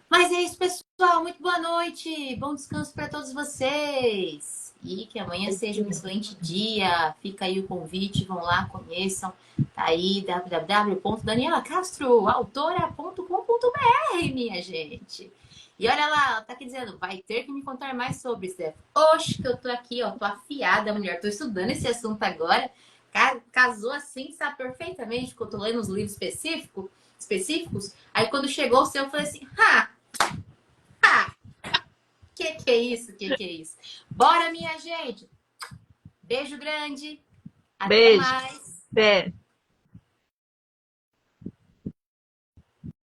Mas é isso, pessoal. Muito boa noite. Bom descanso para todos vocês. E que amanhã seja um excelente dia. Fica aí o convite. Vão lá, conheçam. Tá aí, www.danielacastroautora.com.br, minha gente. E olha lá, ela tá aqui dizendo, vai ter que me contar mais sobre, Steph. Oxe, que eu tô aqui, ó, tô afiada, mulher. Tô estudando esse assunto agora. Casou assim, sabe perfeitamente, porque eu tô lendo os livros específicos. Aí quando chegou o seu, eu falei assim, Que é isso? Que é isso? Bora, minha gente! Beijo grande! Até Beijo. mais! Até.